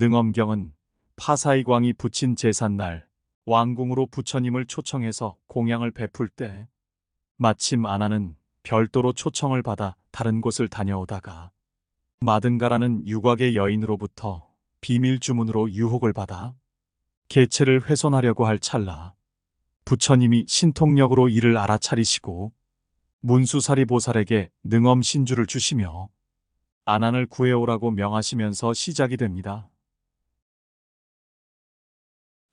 능엄경은 파사이광이 부친 제삿날 왕궁으로 부처님을 초청해서 공양을 베풀 때 마침 아나는 별도로 초청을 받아 다른 곳을 다녀오다가 마든가라는 유곽의 여인으로부터 비밀 주문으로 유혹을 받아 계체를 훼손하려고 할 찰나 부처님이 신통력으로 이를 알아차리시고 문수사리 보살에게 능엄 신주를 주시며 아난을 구해오라고 명하시면서 시작이 됩니다.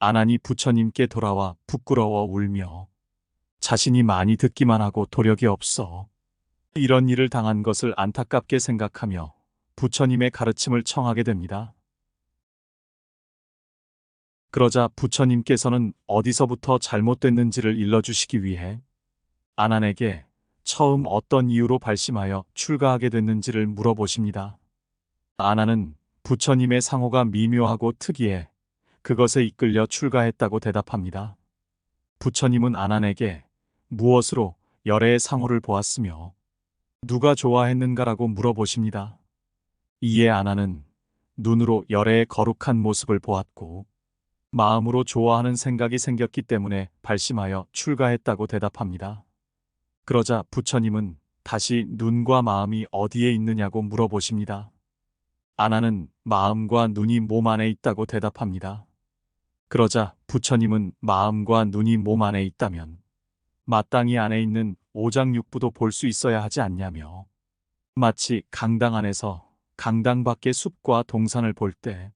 아난이 부처님께 돌아와 부끄러워 울며 자신이 많이 듣기만 하고 도력이 없어 이런 일을 당한 것을 안타깝게 생각하며 부처님의 가르침을 청하게 됩니다. 그러자 부처님께서는 어디서부터 잘못됐는지를 일러주시기 위해 아난에게 처음 어떤 이유로 발심하여 출가하게 됐는지를 물어보십니다. 아난은 부처님의 상호가 미묘하고 특이해 그것에 이끌려 출가했다고 대답합니다. 부처님은 아난에게 무엇으로 열애의 상호를 보았으며 누가 좋아했는가라고 물어보십니다. 이에 아난은 눈으로 열애의 거룩한 모습을 보았고 마음으로 좋아하는 생각이 생겼기 때문에 발심하여 출가했다고 대답합니다. 그러자 부처님은 다시 눈과 마음이 어디에 있느냐고 물어보십니다. 아난은 마음과 눈이 몸 안에 있다고 대답합니다. 그러자 부처님은 마음과 눈이 몸 안에 있다면 마땅히 안에 있는 오장육부도 볼 수 있어야 하지 않냐며 마치 강당 안에서 강당 밖의 숲과 동산을 볼 때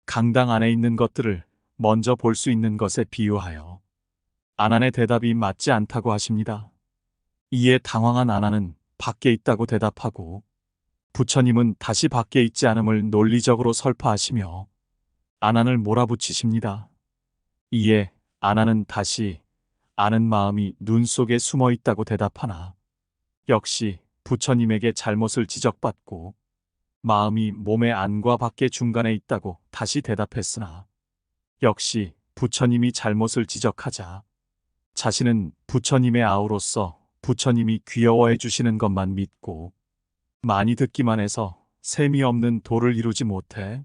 강당 안에 있는 것들을 먼저 볼 수 있는 것에 비유하여 아난의 대답이 맞지 않다고 하십니다. 이에 당황한 아난은 밖에 있다고 대답하고 부처님은 다시 밖에 있지 않음을 논리적으로 설파하시며 아난을 몰아붙이십니다. 이에 아난은 다시 아는 마음이 눈 속에 숨어 있다고 대답하나 역시 부처님에게 잘못을 지적받고 마음이 몸의 안과 밖의 중간에 있다고 다시 대답했으나 역시 부처님이 잘못을 지적하자 자신은 부처님의 아우로서 부처님이 귀여워해 주시는 것만 믿고 많이 듣기만 해서 셈이 없는 도를 이루지 못해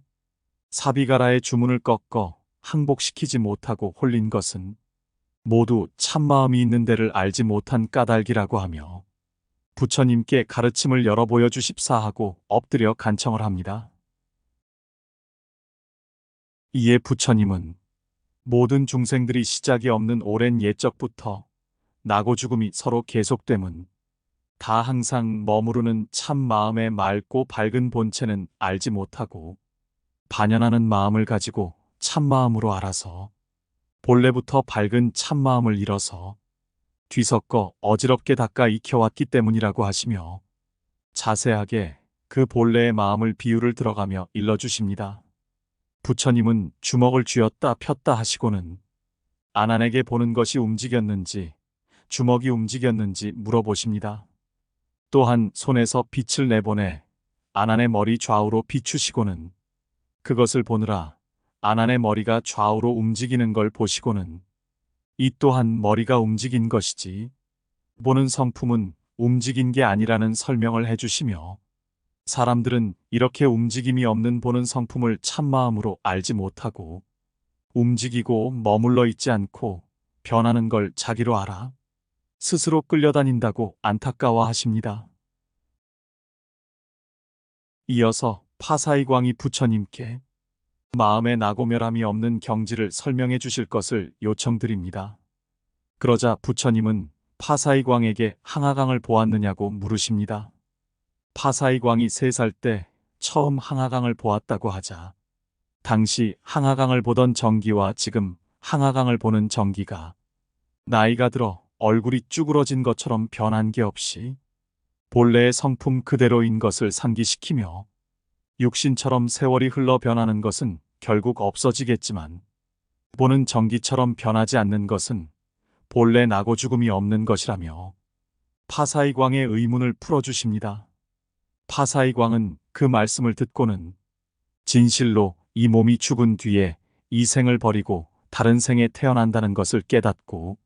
사비가라의 주문을 꺾어 항복시키지 못하고 홀린 것은 모두 참마음이 있는 데를 알지 못한 까닭이라고 하며 부처님께 가르침을 열어 보여주십사 하고 엎드려 간청을 합니다. 이에 부처님은 모든 중생들이 시작이 없는 오랜 옛적부터 나고 죽음이 서로 계속됨은 다 항상 머무르는 참 마음의 맑고 밝은 본체는 알지 못하고 반연하는 마음을 가지고 참마음으로 알아서 본래부터 밝은 참마음을 잃어서 뒤섞어 어지럽게 닦아 익혀왔기 때문이라고 하시며 자세하게 그 본래의 마음을 비유를 들어가며 일러주십니다. 부처님은 주먹을 쥐었다 폈다 하시고는 아난에게 보는 것이 움직였는지 주먹이 움직였는지 물어보십니다. 또한 손에서 빛을 내보내 아난의 머리 좌우로 비추시고는 그것을 보느라 아난의 머리가 좌우로 움직이는 걸 보시고는 이 또한 머리가 움직인 것이지 보는 성품은 움직인 게 아니라는 설명을 해주시며 사람들은 이렇게 움직임이 없는 보는 성품을 참마음으로 알지 못하고 움직이고 머물러 있지 않고 변하는 걸 자기로 알아 스스로 끌려다닌다고 안타까워하십니다. 이어서 파사이광이 부처님께 마음의 나고멸함이 없는 경지를 설명해 주실 것을 요청드립니다. 그러자 부처님은 파사이광에게 항아강을 보았느냐고 물으십니다. 파사이광이 3살 때 처음 항아강을 보았다고 하자 당시 항아강을 보던 정기와 지금 항아강을 보는 정기가 나이가 들어 얼굴이 쭈그러진 것처럼 변한 게 없이 본래의 성품 그대로인 것을 상기시키며 육신처럼 세월이 흘러 변하는 것은 결국 없어지겠지만 보는 정기처럼 변하지 않는 것은 본래 나고 죽음이 없는 것이라며 파사이광의 의문을 풀어주십니다. 파사이광은 그 말씀을 듣고는 진실로 이 몸이 죽은 뒤에 이 생을 버리고 다른 생에 태어난다는 것을 깨닫고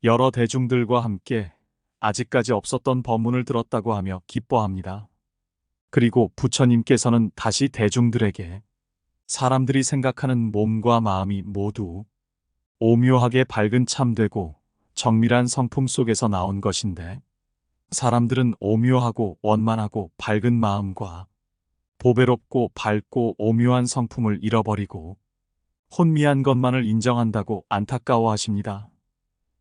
여러 대중들과 함께 아직까지 없었던 법문을 들었다고 하며 기뻐합니다. 그리고 부처님께서는 다시 대중들에게 사람들이 생각하는 몸과 마음이 모두 오묘하게 밝은 참되고 정밀한 성품 속에서 나온 것인데, 사람들은 오묘하고 원만하고 밝은 마음과 보배롭고 밝고 오묘한 성품을 잃어버리고 혼미한 것만을 인정한다고 안타까워하십니다.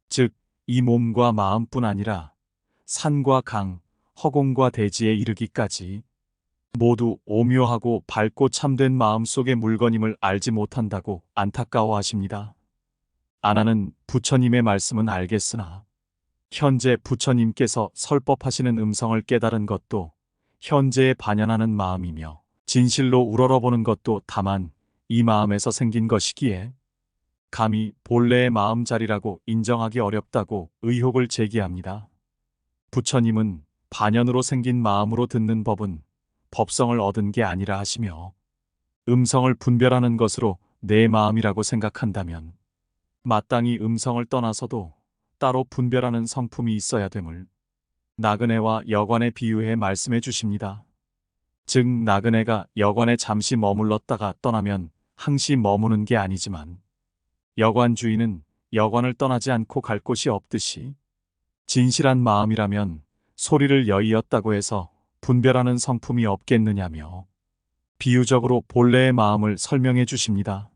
즉, 이 몸과 마음뿐 아니라 산과 강, 허공과 대지에 이르기까지 모두 오묘하고 밝고 참된 마음 속의 물건임을 알지 못한다고 안타까워하십니다. 아나는 부처님의 말씀은 알겠으나 현재 부처님께서 설법하시는 음성을 깨달은 것도 현재에 반연하는 마음이며 진실로 우러러보는 것도 다만 이 마음에서 생긴 것이기에 감히 본래의 마음자리라고 인정하기 어렵다고 의혹을 제기합니다. 부처님은 반연으로 생긴 마음으로 듣는 법은 법성을 얻은 게 아니라 하시며, 음성을 분별하는 것으로 내 마음이라고 생각한다면 마땅히 음성을 떠나서도 따로 분별하는 성품이 있어야 됨을 나그네와 여관에 비유해 말씀해 주십니다. 즉, 나그네가 여관에 잠시 머물렀다가 떠나면 항시 머무는 게 아니지만, 여관 주인은 여관을 떠나지 않고 갈 곳이 없듯이 진실한 마음이라면 소리를 여의었다고 해서 분별하는 성품이 없겠느냐며 비유적으로 본래의 마음을 설명해 주십니다.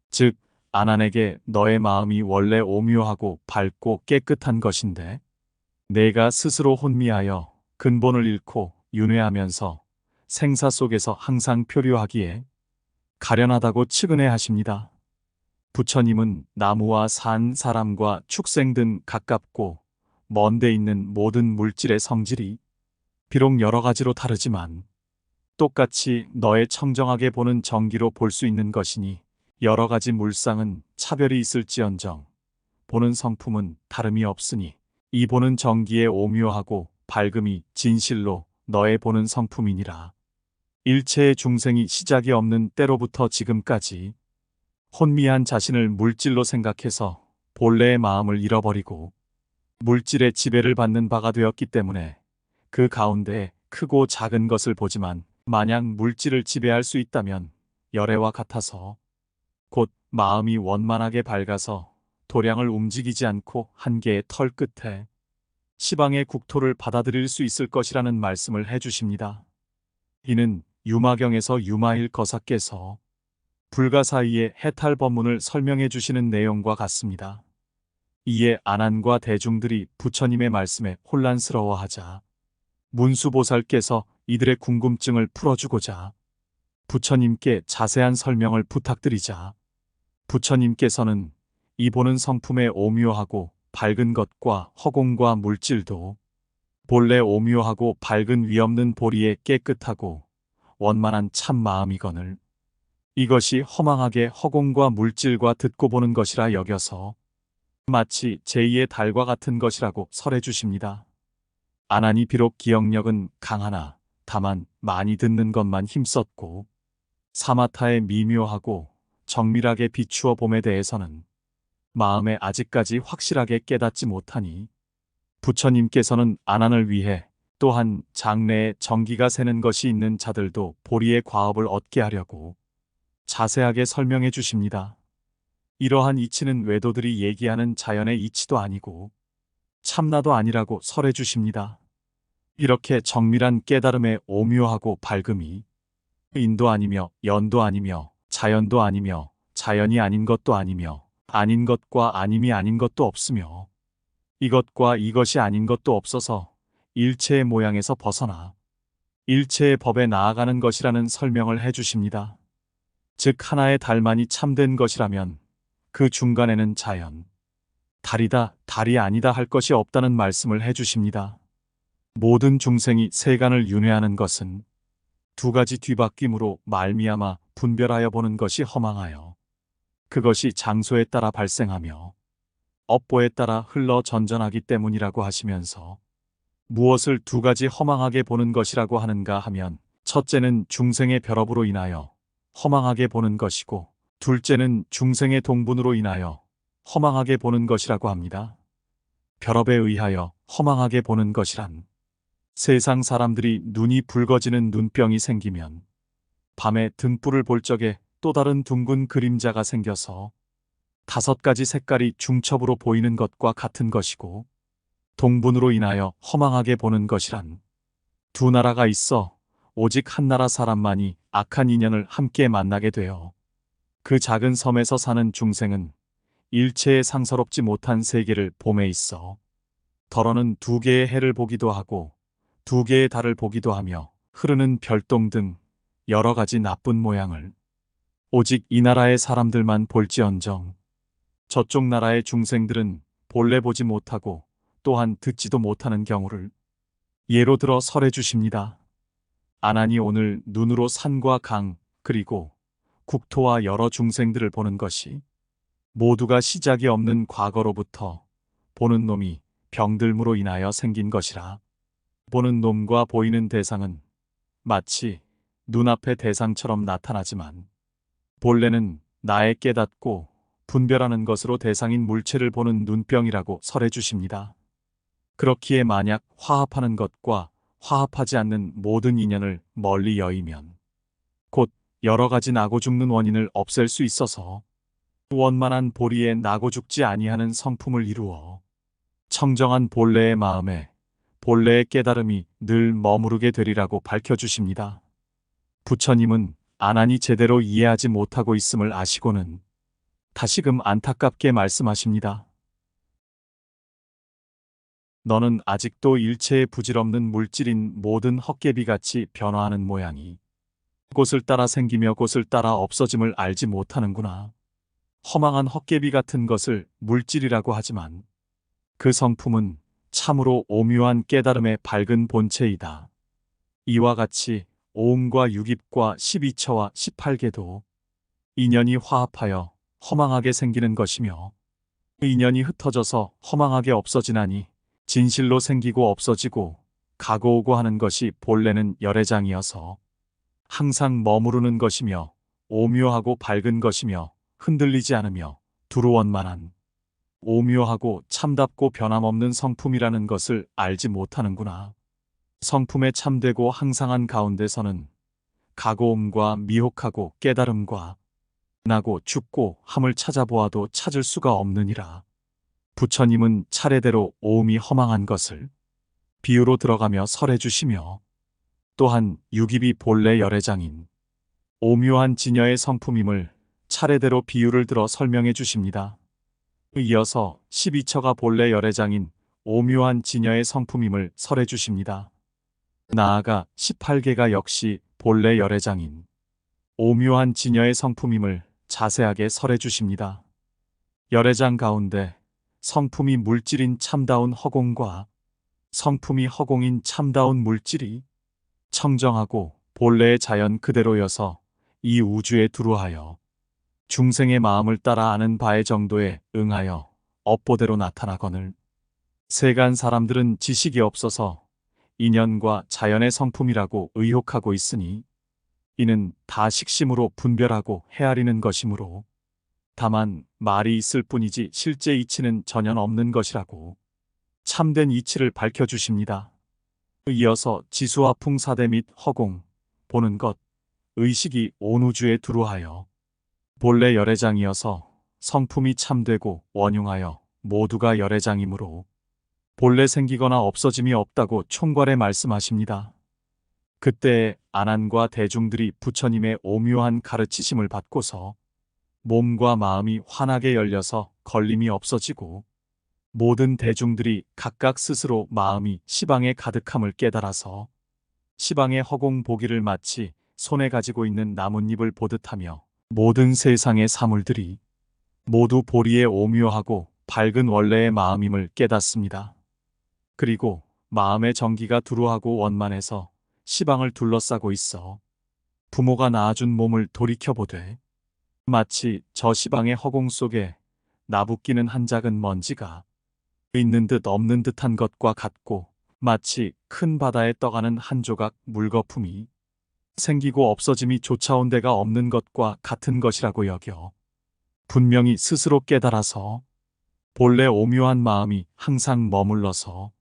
즉, 아난에게 너의 마음이 원래 오묘하고 밝고 깨끗한 것인데 내가 스스로 혼미하여 근본을 잃고 윤회하면서 생사 속에서 항상 표류하기에 가련하다고 측은해 하십니다. 부처님은 나무와 산, 사람과 축생 등 가깝고 먼데 있는 모든 물질의 성질이 비록 여러 가지로 다르지만 똑같이 너의 청정하게 보는 정기로 볼 수 있는 것이니, 여러 가지 물상은 차별이 있을지언정 보는 성품은 다름이 없으니 이 보는 정기의 오묘하고 밝음이 진실로 너의 보는 성품이니라. 일체의 중생이 시작이 없는 때로부터 지금까지 혼미한 자신을 물질로 생각해서 본래의 마음을 잃어버리고 물질의 지배를 받는 바가 되었기 때문에 그 가운데 크고 작은 것을 보지만, 만약 물질을 지배할 수 있다면 열애와 같아서 곧 마음이 원만하게 밝아서 도량을 움직이지 않고 한 개의 털 끝에 시방의 국토를 받아들일 수 있을 것이라는 말씀을 해주십니다. 이는 유마경에서 유마일 거사께서 불가 사이의 해탈 법문을 설명해 주시는 내용과 같습니다. 이에 아난과 대중들이 부처님의 말씀에 혼란스러워하자 문수보살께서 이들의 궁금증을 풀어주고자 부처님께 자세한 설명을 부탁드리자, 부처님께서는 이 보는 성품의 오묘하고 밝은 것과 허공과 물질도 본래 오묘하고 밝은 위없는 보리의 깨끗하고 원만한 참 마음이거늘 이것이 허망하게 허공과 물질과 듣고 보는 것이라 여겨서 마치 제2의 달과 같은 것이라고 설해 주십니다. 아난이 비록 기억력은 강하나 다만 많이 듣는 것만 힘썼고 사마타의 미묘하고 정밀하게 비추어 봄에 대해서는 마음에 아직까지 확실하게 깨닫지 못하니, 부처님께서는 아난을 위해 또한 장래에 정기가 새는 것이 있는 자들도 보리의 과업을 얻게 하려고 자세하게 설명해 주십니다. 이러한 이치는 외도들이 얘기하는 자연의 이치도 아니고 참나도 아니라고 설해 주십니다. 이렇게 정밀한 깨달음의 오묘하고 밝음이 인도 아니며 연도 아니며 자연도 아니며 자연이 아닌 것도 아니며 아닌 것과 아님이 아닌 것도 없으며 이것과 이것이 아닌 것도 없어서 일체의 모양에서 벗어나 일체의 법에 나아가는 것이라는 설명을 해주십니다. 즉, 하나의 달만이 참된 것이라면 그 중간에는 자연, 달이다, 달이 아니다 할 것이 없다는 말씀을 해주십니다. 모든 중생이 세간을 윤회하는 것은 두 가지 뒤바뀜으로 말미암아 분별하여 보는 것이 허망하여 그것이 장소에 따라 발생하며 업보에 따라 흘러 전전하기 때문이라고 하시면서, 무엇을 두 가지 허망하게 보는 것이라고 하는가 하면, 첫째는 중생의 벼럽으로 인하여 허망하게 보는 것이고 둘째는 중생의 동분으로 인하여 허망하게 보는 것이라고 합니다. 벼럽에 의하여 허망하게 보는 것이란, 세상 사람들이 눈이 붉어지는 눈병이 생기면 밤에 등불을 볼 적에 또 다른 둥근 그림자가 생겨서 5가지 색깔이 중첩으로 보이는 것과 같은 것이고, 동분으로 인하여 허망하게 보는 것이란, 두 나라가 있어 오직 한 나라 사람만이 악한 인연을 함께 만나게 되어 그 작은 섬에서 사는 중생은 일체의 상서롭지 못한 세계를 봄에 있어 덜어는 2개의 해를 보기도 하고 2개의 달을 보기도 하며 흐르는 별똥 등 여러 가지 나쁜 모양을 오직 이 나라의 사람들만 볼지언정 저쪽 나라의 중생들은 본래 보지 못하고 또한 듣지도 못하는 경우를 예로 들어 설해 주십니다. 아난이 오늘 눈으로 산과 강 그리고 국토와 여러 중생들을 보는 것이 모두가 시작이 없는 과거로부터 보는 놈이 병들므로 인하여 생긴 것이라. 보는 놈과 보이는 대상은 마치 눈앞의 대상처럼 나타나지만 본래는 나의 깨닫고 분별하는 것으로 대상인 물체를 보는 눈병이라고 설해 주십니다. 그렇기에 만약 화합하는 것과 화합하지 않는 모든 인연을 멀리 여의면 곧 여러 가지 나고 죽는 원인을 없앨 수 있어서 원만한 보리에 나고 죽지 아니하는 성품을 이루어 청정한 본래의 마음에 본래의 깨달음이 늘 머무르게 되리라고 밝혀주십니다. 부처님은 아난이 제대로 이해하지 못하고 있음을 아시고는 다시금 안타깝게 말씀하십니다. 너는 아직도 일체의 부질없는 물질인 모든 헛개비같이 변화하는 모양이 곳을 따라 생기며 곳을 따라 없어짐을 알지 못하는구나. 허망한 헛개비 같은 것을 물질이라고 하지만 그 성품은 참으로 오묘한 깨달음의 밝은 본체이다. 이와 같이 오음과 육입과 12처와 18개도 인연이 화합하여 허망하게 생기는 것이며 인연이 흩어져서 허망하게 없어지나니 진실로 생기고 없어지고 가고 오고 하는 것이 본래는 열애장이어서 항상 머무르는 것이며 오묘하고 밝은 것이며 흔들리지 않으며 두루 원만한 오묘하고 참답고 변함없는 성품이라는 것을 알지 못하는구나. 성품에 참되고 항상한 가운데서는 가고옴과 미혹하고 깨달음과 나고 죽고 함을 찾아보아도 찾을 수가 없느니라. 부처님은 차례대로 오음이 허망한 것을 비유로 들어가며 설해 주시며 또한 육입이 본래 열애장인 오묘한 진여의 성품임을 차례대로 비유를 들어 설명해 주십니다. 이어서 12처가 본래 열애장인 오묘한 진여의 성품임을 설해 주십니다. 나아가 18개가 역시 본래 열애장인 오묘한 진여의 성품임을 자세하게 설해 주십니다. 열애장 가운데 성품이 물질인 참다운 허공과 성품이 허공인 참다운 물질이 청정하고 본래의 자연 그대로여서 이 우주에 두루하여 중생의 마음을 따라 아는 바의 정도에 응하여 업보대로 나타나거늘 세간 사람들은 지식이 없어서 인연과 자연의 성품이라고 의혹하고 있으니 이는 다 식심으로 분별하고 헤아리는 것이므로 다만 말이 있을 뿐이지 실제 이치는 전혀 없는 것이라고 참된 이치를 밝혀주십니다. 이어서 지수와 풍사대 및 허공, 보는 것, 의식이 온 우주에 두루하여 본래 열애장이어서 성품이 참되고 원흉하여 모두가 열애장이므로 본래 생기거나 없어짐이 없다고 총괄에 말씀하십니다. 그때에 아난과 대중들이 부처님의 오묘한 가르치심을 받고서 몸과 마음이 환하게 열려서 걸림이 없어지고 모든 대중들이 각각 스스로 마음이 시방에 가득함을 깨달아서 시방의 허공 보기를 마치 손에 가지고 있는 나뭇잎을 보듯하며 모든 세상의 사물들이 모두 보리의 오묘하고 밝은 원래의 마음임을 깨닫습니다. 그리고 마음의 정기가 두루하고 원만해서 시방을 둘러싸고 있어 부모가 낳아준 몸을 돌이켜보되 마치 저 시방의 허공 속에 나붓기는 한 작은 먼지가 있는 듯 없는 듯한 것과 같고 마치 큰 바다에 떠가는 한 조각 물거품이 생기고 없어짐이 쫓아온 데가 없는 것과 같은 것이라고 여겨 분명히 스스로 깨달아서 본래 오묘한 마음이 항상 머물러서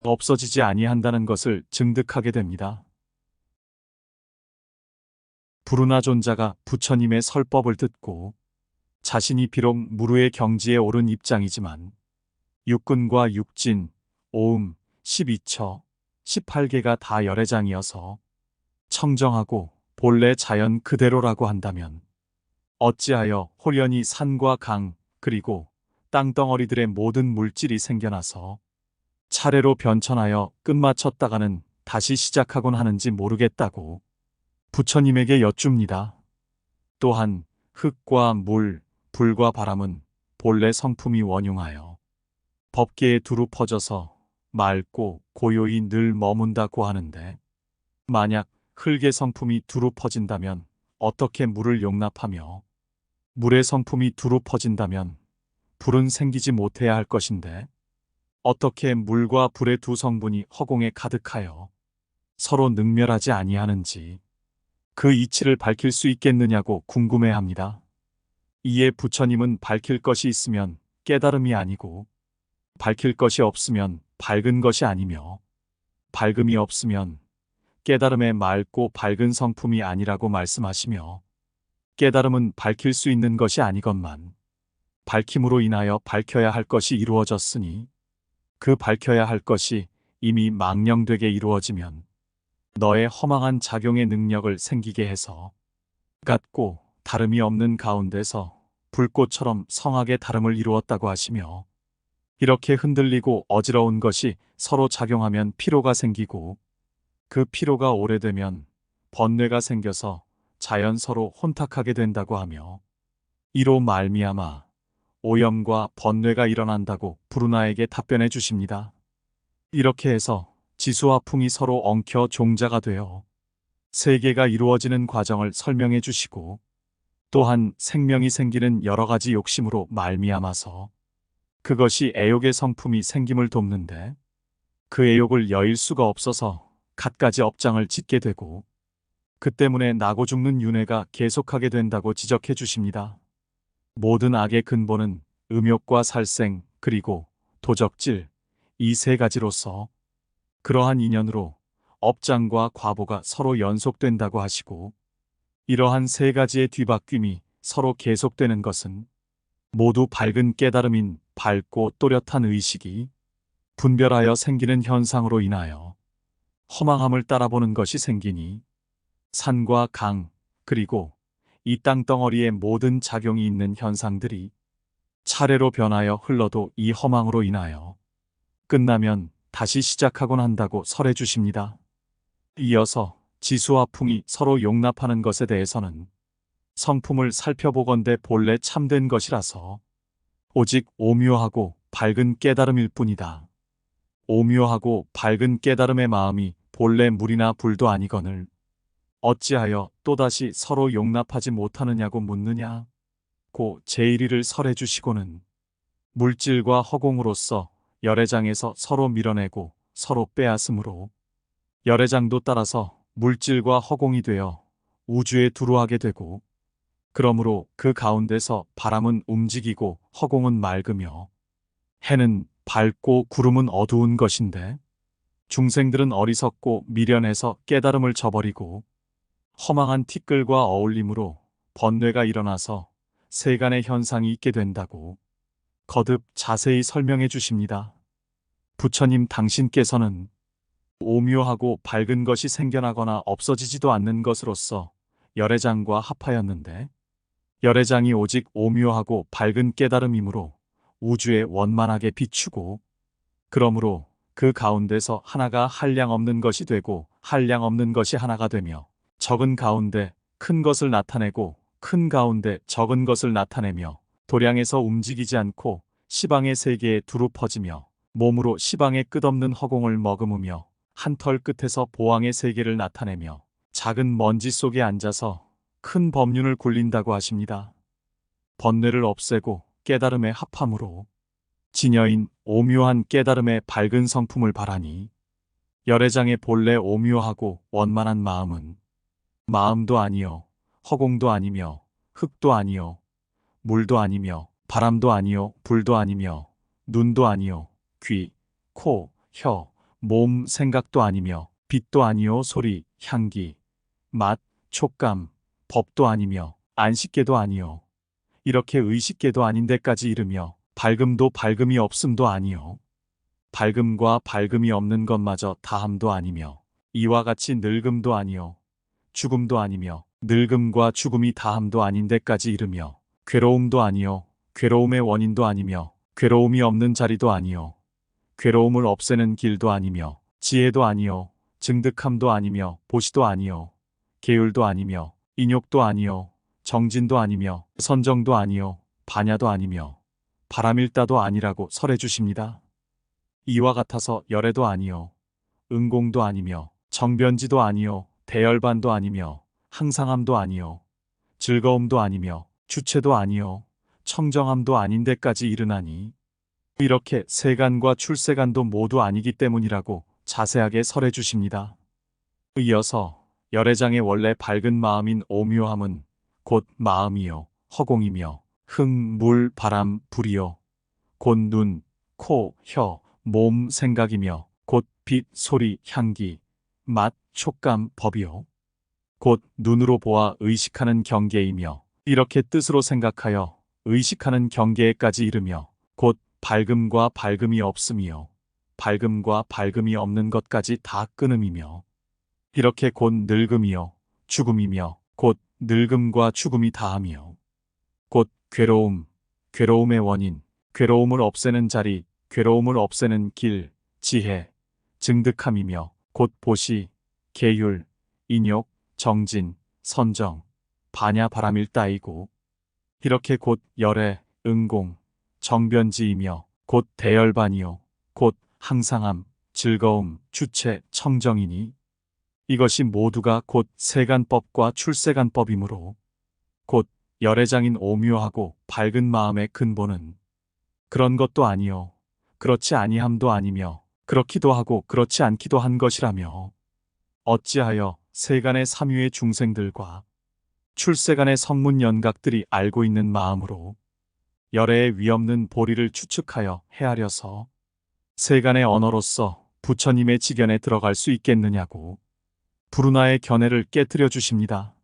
없어지지 아니한다는 것을 증득하게 됩니다. 부르나 존자가 부처님의 설법을 듣고 자신이 비록 무르의 경지에 오른 입장이지만 육근과 육진, 오음, 12처, 18개가 다 열애장이어서 청정하고 본래 자연 그대로라고 한다면 어찌하여 홀연히 산과 강 그리고 땅덩어리들의 모든 물질이 생겨나서 차례로 변천하여 끝마쳤다가는 다시 시작하곤 하는지 모르겠다고 부처님에게 여쭙니다. 또한 흙과 물, 불과 바람은 본래 성품이 원흉하여 법계에 두루 퍼져서 맑고 고요히 늘 머문다고 하는데 만약 흙의 성품이 두루 퍼진다면 어떻게 물을 용납하며 물의 성품이 두루 퍼진다면 불은 생기지 못해야 할 것인데 어떻게 물과 불의 두 성분이 허공에 가득하여 서로 능멸하지 아니하는지 그 이치를 밝힐 수 있겠느냐고 궁금해합니다. 이에 부처님은 밝힐 것이 있으면 깨달음이 아니고 밝힐 것이 없으면 밝은 것이 아니며 밝음이 없으면 깨달음의 맑고 밝은 성품이 아니라고 말씀하시며 깨달음은 밝힐 수 있는 것이 아니건만 밝힘으로 인하여 밝혀야 할 것이 이루어졌으니 그 밝혀야 할 것이 이미 망령되게 이루어지면 너의 허망한 작용의 능력을 생기게 해서 같고 다름이 없는 가운데서 불꽃처럼 성하게 다름을 이루었다고 하시며 이렇게 흔들리고 어지러운 것이 서로 작용하면 피로가 생기고 그 피로가 오래되면 번뇌가 생겨서 자연 서로 혼탁하게 된다고 하며 이로 말미암아 오염과 번뇌가 일어난다고 부르나에게 답변해 주십니다. 이렇게 해서 지수와 풍이 서로 엉켜 종자가 되어 세계가 이루어지는 과정을 설명해 주시고 또한 생명이 생기는 여러 가지 욕심으로 말미암아서 그것이 애욕의 성품이 생김을 돕는데 그 애욕을 여일 수가 없어서 갖가지 업장을 짓게 되고 그 때문에 나고 죽는 윤회가 계속하게 된다고 지적해 주십니다. 모든 악의 근본은 음욕과 살생 그리고 도적질 이 세 가지로서 그러한 인연으로 업장과 과보가 서로 연속된다고 하시고 이러한 세 가지의 뒤바뀜이 서로 계속되는 것은 모두 밝은 깨달음인 밝고 또렷한 의식이 분별하여 생기는 현상으로 인하여 허망함을 따라보는 것이 생기니 산과 강 그리고 이 땅덩어리의 모든 작용이 있는 현상들이 차례로 변하여 흘러도 이 허망으로 인하여 끝나면 다시 시작하곤 한다고 설해 주십니다. 이어서 지수와 풍이 서로 용납하는 것에 대해서는 성품을 살펴보건대 본래 참된 것이라서 오직 오묘하고 밝은 깨달음일 뿐이다. 오묘하고 밝은 깨달음의 마음이 본래 물이나 불도 아니거늘 어찌하여 또다시 서로 용납하지 못하느냐고 묻느냐? 고 제1위를 설해 주시고는 물질과 허공으로서 열애장에서 서로 밀어내고 서로 빼앗으므로 열애장도 따라서 물질과 허공이 되어 우주에 두루하게 되고 그러므로 그 가운데서 바람은 움직이고 허공은 맑으며 해는 밝고 구름은 어두운 것인데 중생들은 어리석고 미련해서 깨달음을 저버리고 허망한 티끌과 어울림으로 번뇌가 일어나서 세간의 현상이 있게 된다고 거듭 자세히 설명해 주십니다. 부처님 당신께서는 오묘하고 밝은 것이 생겨나거나 없어지지도 않는 것으로서 열애장과 합하였는데 열애장이 오직 오묘하고 밝은 깨달음이므로 우주에 원만하게 비추고 그러므로 그 가운데서 하나가 한량 없는 것이 되고 한량 없는 것이 하나가 되며 적은 가운데 큰 것을 나타내고 큰 가운데 적은 것을 나타내며 도량에서 움직이지 않고 시방의 세계에 두루 퍼지며 몸으로 시방의 끝없는 허공을 머금으며 한 털 끝에서 보왕의 세계를 나타내며 작은 먼지 속에 앉아서 큰 법륜을 굴린다고 하십니다. 번뇌를 없애고 깨달음의 합함으로 진여인 오묘한 깨달음의 밝은 성품을 바라니 열애장의 본래 오묘하고 원만한 마음은 마음도 아니요 허공도 아니며 흙도 아니요 물도 아니며 바람도 아니요 불도 아니며 눈도 아니요 귀, 코, 혀, 몸, 생각도 아니며 빛도 아니요 소리, 향기, 맛, 촉감, 법도 아니며 안식계도 아니요. 이렇게 의식계도 아닌 데까지 이르며 밝음도 밝음이 없음도 아니요. 밝음과 밝음이 없는 것마저 다함도 아니며 이와 같이 늙음도 아니요. 죽음도 아니며 늙음과 죽음이 다함도 아닌 데까지 이르며 괴로움도 아니요. 괴로움의 원인도 아니며 괴로움이 없는 자리도 아니요. 괴로움을 없애는 길도 아니며 지혜도 아니요. 증득함도 아니며 보시도 아니요. 계율도 아니며 인욕도 아니요. 정진도 아니며 선정도 아니요. 반야도 아니며 바람일다도 아니라고 설해 주십니다. 이와 같아서 열애도 아니요. 응공도 아니며 정변지도 아니요. 대열반도 아니며 항상함도 아니요. 즐거움도 아니며 주체도 아니요. 청정함도 아닌 데까지 이르나니 이렇게 세간과 출세간도 모두 아니기 때문이라고 자세하게 설해 주십니다. 이어서 열애장의 원래 밝은 마음인 오묘함은 곧 마음이요. 허공이며 흙, 물, 바람, 불이요. 곧 눈, 코, 혀, 몸, 생각이며 곧 빛, 소리, 향기, 맛, 촉감, 법이요. 곧 눈으로 보아 의식하는 경계이며 이렇게 뜻으로 생각하여 의식하는 경계에까지 이르며 곧 밝음과 밝음이 없음이요. 밝음과 밝음이 없는 것까지 다 끊음이며 이렇게 곧 늙음이요. 죽음이며 곧 늙음과 죽음이 다함이요. 곧 괴로움, 괴로움의 원인, 괴로움을 없애는 자리, 괴로움을 없애는 길, 지혜, 증득함이며 곧 보시, 계율, 인욕, 정진, 선정, 반야 바람일다이고 이렇게 곧 열애, 응공, 정변지이며 곧 대열반이요. 곧 항상함, 즐거움, 주체, 청정이니 이것이 모두가 곧 세간법과 출세간법이므로 곧 열애장인 오묘하고 밝은 마음의 근본은 그런 것도 아니요. 그렇지 아니함도 아니며 그렇기도 하고 그렇지 않기도 한 것이라며 어찌하여 세간의 삼위의 중생들과 출세간의 성문 연각들이 알고 있는 마음으로 열애의 위없는 보리를 추측하여 헤아려서 세간의 언어로서 부처님의 지견에 들어갈 수 있겠느냐고 부르나의 견해를 깨뜨려 주십니다.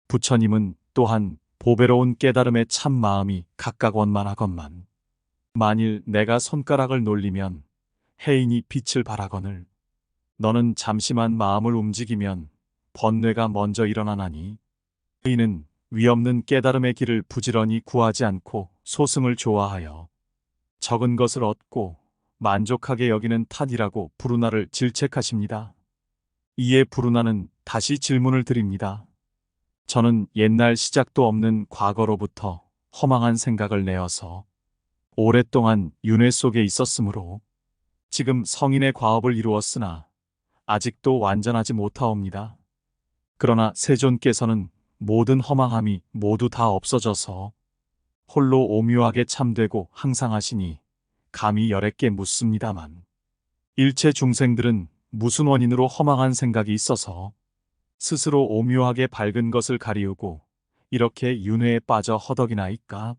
부처님은 또한 보배로운 깨달음의 참 마음이 각각 원만하건만 만일 내가 손가락을 놀리면 해인이 빛을 발하거늘 너는 잠시만 마음을 움직이면 번뇌가 먼저 일어나나니 이는 위없는 깨달음의 길을 부지런히 구하지 않고 소승을 좋아하여 적은 것을 얻고 만족하게 여기는 탓이라고 부르나를 질책하십니다. 이에 부르나는 다시 질문을 드립니다. 저는 옛날 시작도 없는 과거로부터 허망한 생각을 내어서 오랫동안 윤회 속에 있었으므로 지금 성인의 과업을 이루었으나 아직도 완전하지 못하옵니다. 그러나 세존께서는 모든 허망함이 모두 다 없어져서 홀로 오묘하게 참되고 항상하시니 감히 열애께 묻습니다만 일체 중생들은 무슨 원인으로 허망한 생각이 있어서 스스로 오묘하게 밝은 것을 가리우고 이렇게 윤회에 빠져 허덕이나이까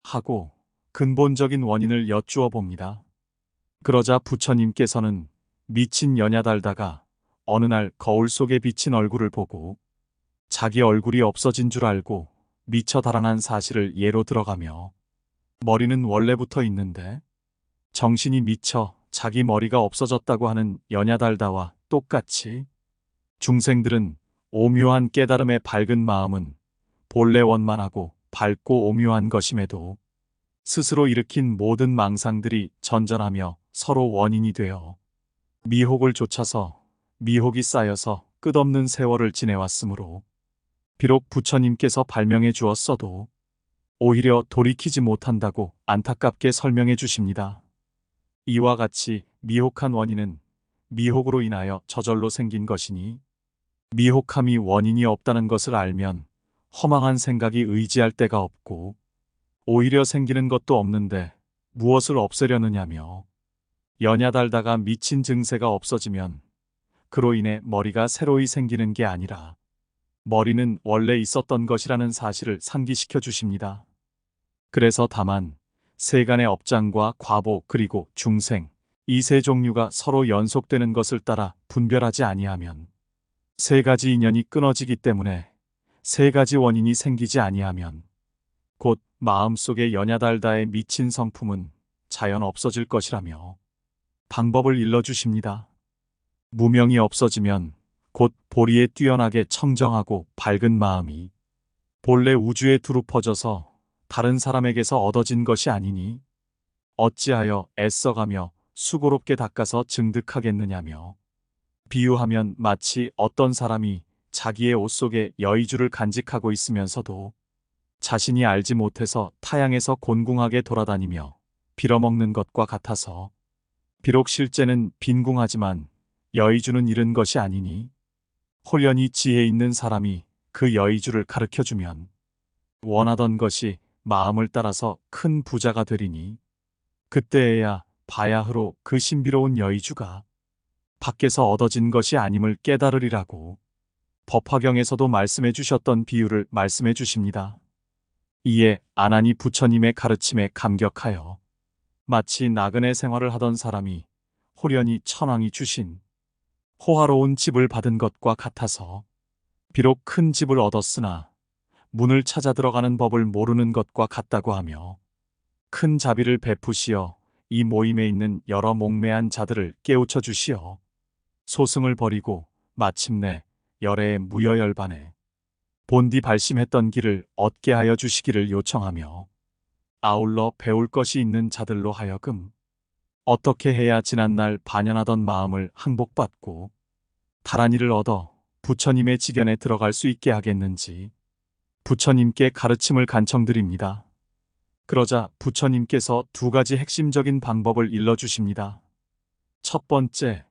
하고 근본적인 원인을 여쭈어 봅니다. 그러자 부처님께서는 미친 연야 달다가 어느 날 거울 속에 비친 얼굴을 보고 자기 얼굴이 없어진 줄 알고 미쳐 달아난 사실을 예로 들어가며 머리는 원래부터 있는데 정신이 미쳐 자기 머리가 없어졌다고 하는 연야 달다와 똑같이 중생들은 오묘한 깨달음의 밝은 마음은 본래 원만하고 밝고 오묘한 것임에도 스스로 일으킨 모든 망상들이 전전하며 서로 원인이 되어 미혹을 좇아서 미혹이 쌓여서 끝없는 세월을 지내왔으므로 비록 부처님께서 발명해 주었어도 오히려 돌이키지 못한다고 안타깝게 설명해 주십니다. 이와 같이 미혹한 원인은 미혹으로 인하여 저절로 생긴 것이니 미혹함이 원인이 없다는 것을 알면 허망한 생각이 의지할 데가 없고 오히려 생기는 것도 없는데 무엇을 없애려느냐며 연야 달다가 미친 증세가 없어지면 그로 인해 머리가 새로이 생기는 게 아니라 머리는 원래 있었던 것이라는 사실을 상기시켜 주십니다. 그래서 다만 세간의 업장과 과보 그리고 중생 이 세 종류가 서로 연속되는 것을 따라 분별하지 아니하면 세 가지 인연이 끊어지기 때문에 세 가지 원인이 생기지 아니하면 곧 마음속에 연야달다에 미친 성품은 자연 없어질 것이라며 방법을 일러주십니다. 무명이 없어지면 곧 보리에 뛰어나게 청정하고 밝은 마음이 본래 우주에 두루 퍼져서 다른 사람에게서 얻어진 것이 아니니 어찌하여 애써가며 수고롭게 닦아서 증득하겠느냐며 비유하면 마치 어떤 사람이 자기의 옷 속에 여의주를 간직하고 있으면서도 자신이 알지 못해서 타향에서 곤궁하게 돌아다니며 빌어먹는 것과 같아서 비록 실제는 빈궁하지만 여의주는 잃은 것이 아니니 홀연히 지혜 있는 사람이 그 여의주를 가르쳐주면 원하던 것이 마음을 따라서 큰 부자가 되리니 그때에야 바야흐로 그 신비로운 여의주가 밖에서 얻어진 것이 아님을 깨달으리라고 법화경에서도 말씀해 주셨던 비유를 말씀해 주십니다. 이에 아나니 부처님의 가르침에 감격하여 마치 나그네 생활을 하던 사람이 홀연히 천황이 주신 호화로운 집을 받은 것과 같아서 비록 큰 집을 얻었으나 문을 찾아 들어가는 법을 모르는 것과 같다고 하며 큰 자비를 베푸시어 이 모임에 있는 여러 목매한 자들을 깨우쳐 주시어 소승을 버리고 마침내 열애의 무여열반에 본디 발심했던 길을 얻게 하여 주시기를 요청하며 아울러 배울 것이 있는 자들로 하여금 어떻게 해야 지난날 반연하던 마음을 항복받고 다란이를 얻어 부처님의 지견에 들어갈 수 있게 하겠는지 부처님께 가르침을 간청드립니다. 그러자 부처님께서 두 가지 핵심적인 방법을 일러주십니다. 첫 번째,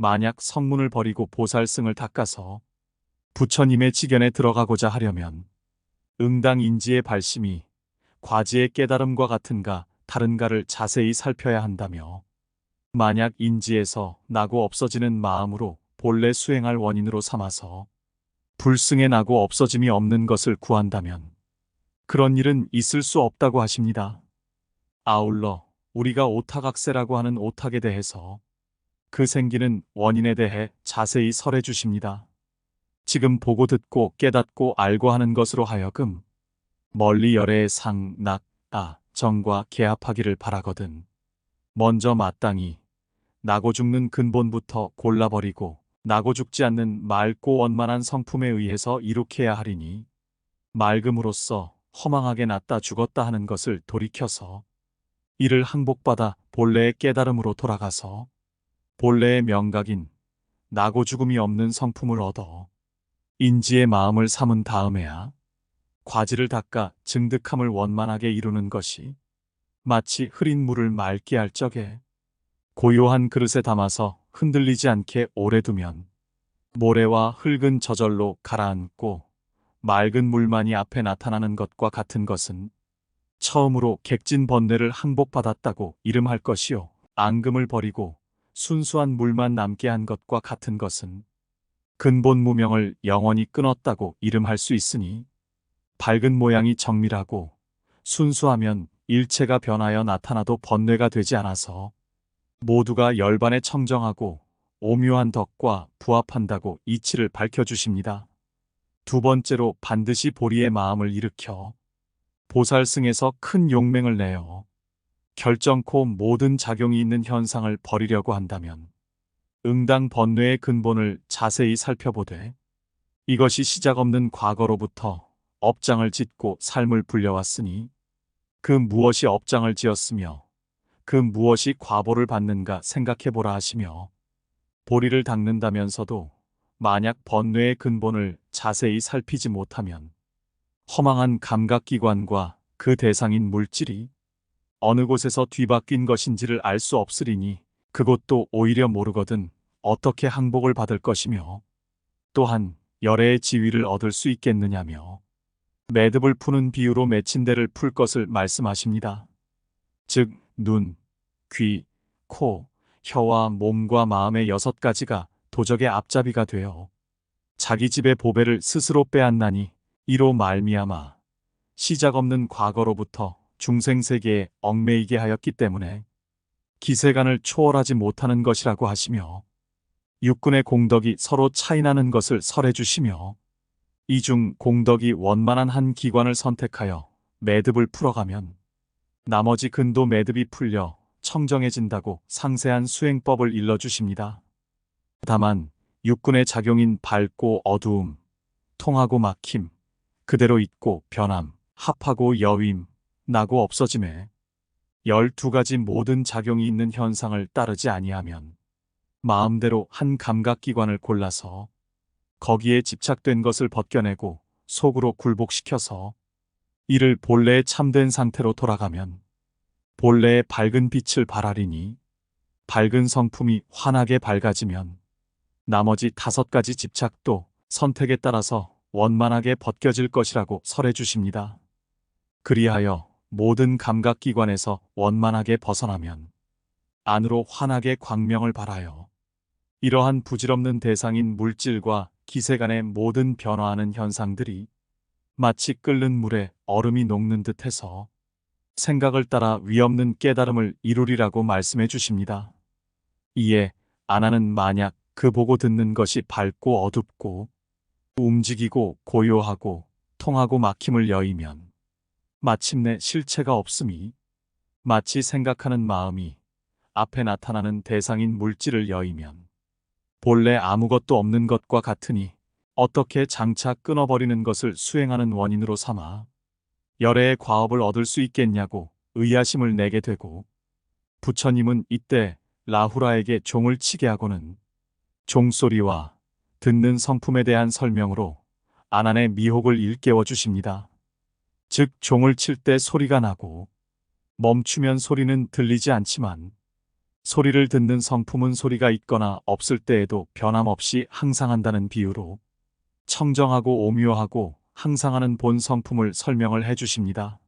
만약 성문을 버리고 보살승을 닦아서 부처님의 지견에 들어가고자 하려면 응당 인지의 발심이 과지의 깨달음과 같은가 다른가를 자세히 살펴야 한다며 만약 인지에서 나고 없어지는 마음으로 본래 수행할 원인으로 삼아서 불승에 나고 없어짐이 없는 것을 구한다면 그런 일은 있을 수 없다고 하십니다. 아울러 우리가 오탁악세라고 하는 오탁에 대해서 그 생기는 원인에 대해 자세히 설해 주십니다. 지금 보고 듣고 깨닫고 알고 하는 것으로 하여금 멀리 열애의 상, 낙, 정과 개합하기를 바라거든 먼저 마땅히 나고 죽는 근본부터 골라버리고 나고 죽지 않는 맑고 원만한 성품에 의해서 이룩해야 하리니 맑음으로써 허망하게 났다 죽었다 하는 것을 돌이켜서 이를 항복받아 본래의 깨달음으로 돌아가서 본래의 명각인 나고 죽음이 없는 성품을 얻어 인지의 마음을 삼은 다음에야 과지를 닦아 증득함을 원만하게 이루는 것이 마치 흐린 물을 맑게 할 적에 고요한 그릇에 담아서 흔들리지 않게 오래 두면 모래와 흙은 저절로 가라앉고 맑은 물만이 앞에 나타나는 것과 같은 것은 처음으로 객진 번뇌를 항복받았다고 이름할 것이요 앙금을 버리고 순수한 물만 남게 한 것과 같은 것은 근본 무명을 영원히 끊었다고 이름할 수 있으니 밝은 모양이 정밀하고 순수하면 일체가 변하여 나타나도 번뇌가 되지 않아서 모두가 열반에 청정하고 오묘한 덕과 부합한다고 이치를 밝혀주십니다. 두 번째로 반드시 보리의 마음을 일으켜 보살승에서 큰 용맹을 내어 결정코 모든 작용이 있는 현상을 버리려고 한다면 응당 번뇌의 근본을 자세히 살펴보되 이것이 시작 없는 과거로부터 업장을 짓고 삶을 불려왔으니 그 무엇이 업장을 지었으며 그 무엇이 과보를 받는가 생각해보라 하시며 보리를 닦는다면서도 만약 번뇌의 근본을 자세히 살피지 못하면 허망한 감각기관과 그 대상인 물질이 어느 곳에서 뒤바뀐 것인지를 알 수 없으리니 그것도 오히려 모르거든 어떻게 항복을 받을 것이며 또한 열애의 지위를 얻을 수 있겠느냐며 매듭을 푸는 비유로 맺힌 데를 풀 것을 말씀하십니다. 즉 눈, 귀, 코, 혀와 몸과 마음의 6가지가 도적의 앞잡이가 되어 자기 집의 보배를 스스로 빼앗나니 이로 말미암아 시작 없는 과거로부터 중생세계에 얽매이게 하였기 때문에 기세간을 초월하지 못하는 것이라고 하시며 육군의 공덕이 서로 차이나는 것을 설해 주시며 이 중 공덕이 원만한 한 기관을 선택하여 매듭을 풀어가면 나머지 근도 매듭이 풀려 청정해진다고 상세한 수행법을 일러주십니다. 다만 육군의 작용인 밝고 어두움, 통하고 막힘, 그대로 있고 변함, 합하고 여윈, 나고 없어짐에 12가지 모든 작용이 있는 현상을 따르지 아니하면 마음대로 한 감각기관을 골라서 거기에 집착된 것을 벗겨내고 속으로 굴복시켜서 이를 본래의 참된 상태로 돌아가면 본래의 밝은 빛을 발하리니 밝은 성품이 환하게 밝아지면 나머지 5가지 집착도 선택에 따라서 원만하게 벗겨질 것이라고 설해 주십니다. 그리하여 모든 감각기관에서 원만하게 벗어나면 안으로 환하게 광명을 발하여 이러한 부질없는 대상인 물질과 기세 간의 모든 변화하는 현상들이 마치 끓는 물에 얼음이 녹는 듯해서 생각을 따라 위없는 깨달음을 이루리라고 말씀해 주십니다. 이에 아나는 만약 그 보고 듣는 것이 밝고 어둡고 움직이고 고요하고 통하고 막힘을 여이면 마침내 실체가 없음이 마치 생각하는 마음이 앞에 나타나는 대상인 물질을 여이면 본래 아무것도 없는 것과 같으니 어떻게 장차 끊어버리는 것을 수행하는 원인으로 삼아 열애의 과업을 얻을 수 있겠냐고 의아심을 내게 되고, 부처님은 이때 라후라에게 종을 치게 하고는 종소리와 듣는 성품에 대한 설명으로 아난의 미혹을 일깨워 주십니다. 즉 종을 칠 때 소리가 나고 멈추면 소리는 들리지 않지만 소리를 듣는 성품은 소리가 있거나 없을 때에도 변함없이 항상한다는 비유로 청정하고 오묘하고 항상하는 본 성품을 설명을 해 주십니다.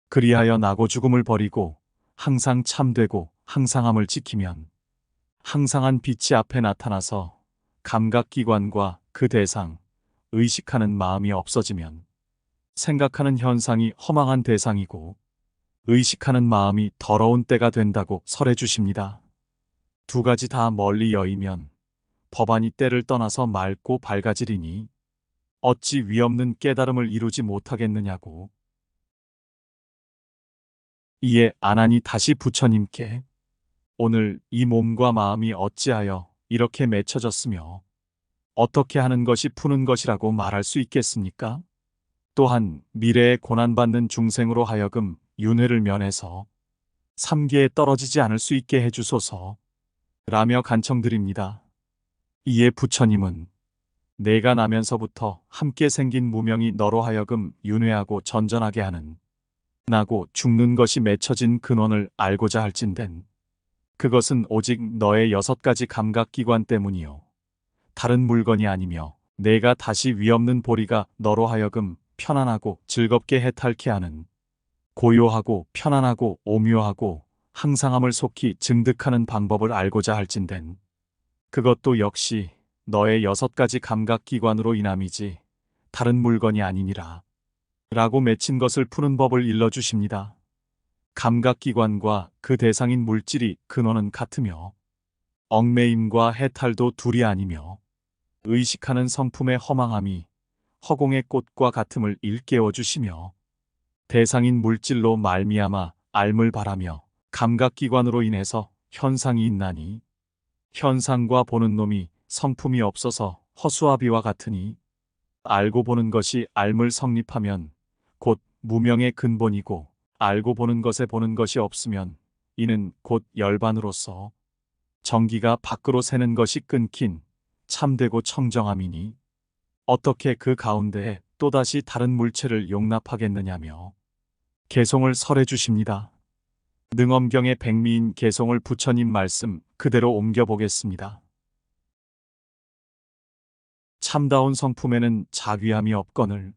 그리하여 나고 죽음을 버리고 항상 참되고 항상함을 지키면 항상한 빛이 앞에 나타나서 감각기관과 그 대상, 의식하는 마음이 없어지면 생각하는 현상이 허망한 대상이고 의식하는 마음이 더러운 때가 된다고 설해 주십니다. 2가지 다 멀리 여이면 법안이 때를 떠나서 맑고 밝아지리니 어찌 위없는 깨달음을 이루지 못하겠느냐고. 이에 아난이 다시 부처님께 오늘 이 몸과 마음이 어찌하여 이렇게 맺혀졌으며 어떻게 하는 것이 푸는 것이라고 말할 수 있겠습니까? 또한 미래에 고난받는 중생으로 하여금 윤회를 면해서 삼계에 떨어지지 않을 수 있게 해주소서 라며 간청드립니다. 이에 부처님은 내가 나면서부터 함께 생긴 무명이 너로 하여금 윤회하고 전전하게 하는 나고 죽는 것이 맺혀진 근원을 알고자 할진된 그것은 오직 너의 6가지 감각기관 때문이요 다른 물건이 아니며 내가 다시 위없는 보리가 너로 하여금 편안하고 즐겁게 해탈케 하는 고요하고 편안하고 오묘하고 항상함을 속히 증득하는 방법을 알고자 할진된 그것도 역시 너의 6가지 감각기관으로 인함이지 다른 물건이 아니니라 라고 맺힌 것을 푸는 법을 일러주십니다. 감각기관과 그 대상인 물질이 근원은 같으며 얽매임과 해탈도 둘이 아니며 의식하는 성품의 허망함이 허공의 꽃과 같음을 일깨워 주시며 대상인 물질로 말미암아 알물 바라며 감각기관으로 인해서 현상이 있나니 현상과 보는 놈이 성품이 없어서 허수아비와 같으니 알고 보는 것이 알물 성립하면 곧 무명의 근본이고 알고 보는 것에 보는 것이 없으면 이는 곧 열반으로서 전기가 밖으로 새는 것이 끊긴 참되고 청정함이니 어떻게 그 가운데에 또다시 다른 물체를 용납하겠느냐며 개송을 설해 주십니다. 능엄경의 백미인 개송을 부처님 말씀 그대로 옮겨보겠습니다. 참다운 성품에는 자귀함이 없거늘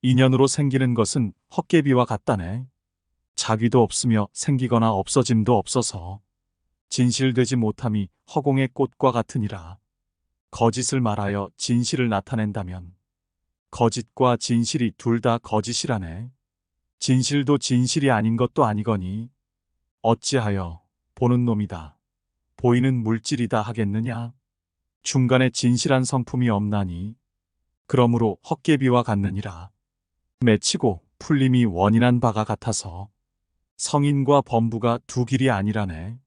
인연으로 생기는 것은 헛개비와 같다네. 자귀도 없으며 생기거나 없어짐도 없어서 진실되지 못함이 허공의 꽃과 같으니라. 거짓을 말하여 진실을 나타낸다면 거짓과 진실이 둘 다 거짓이라네. 진실도 진실이 아닌 것도 아니거니 어찌하여 보는 놈이다, 보이는 물질이다 하겠느냐. 중간에 진실한 성품이 없나니 그러므로 헛개비와 같느니라. 맺히고 풀림이 원인한 바가 같아서 성인과 범부가 두 길이 아니라네.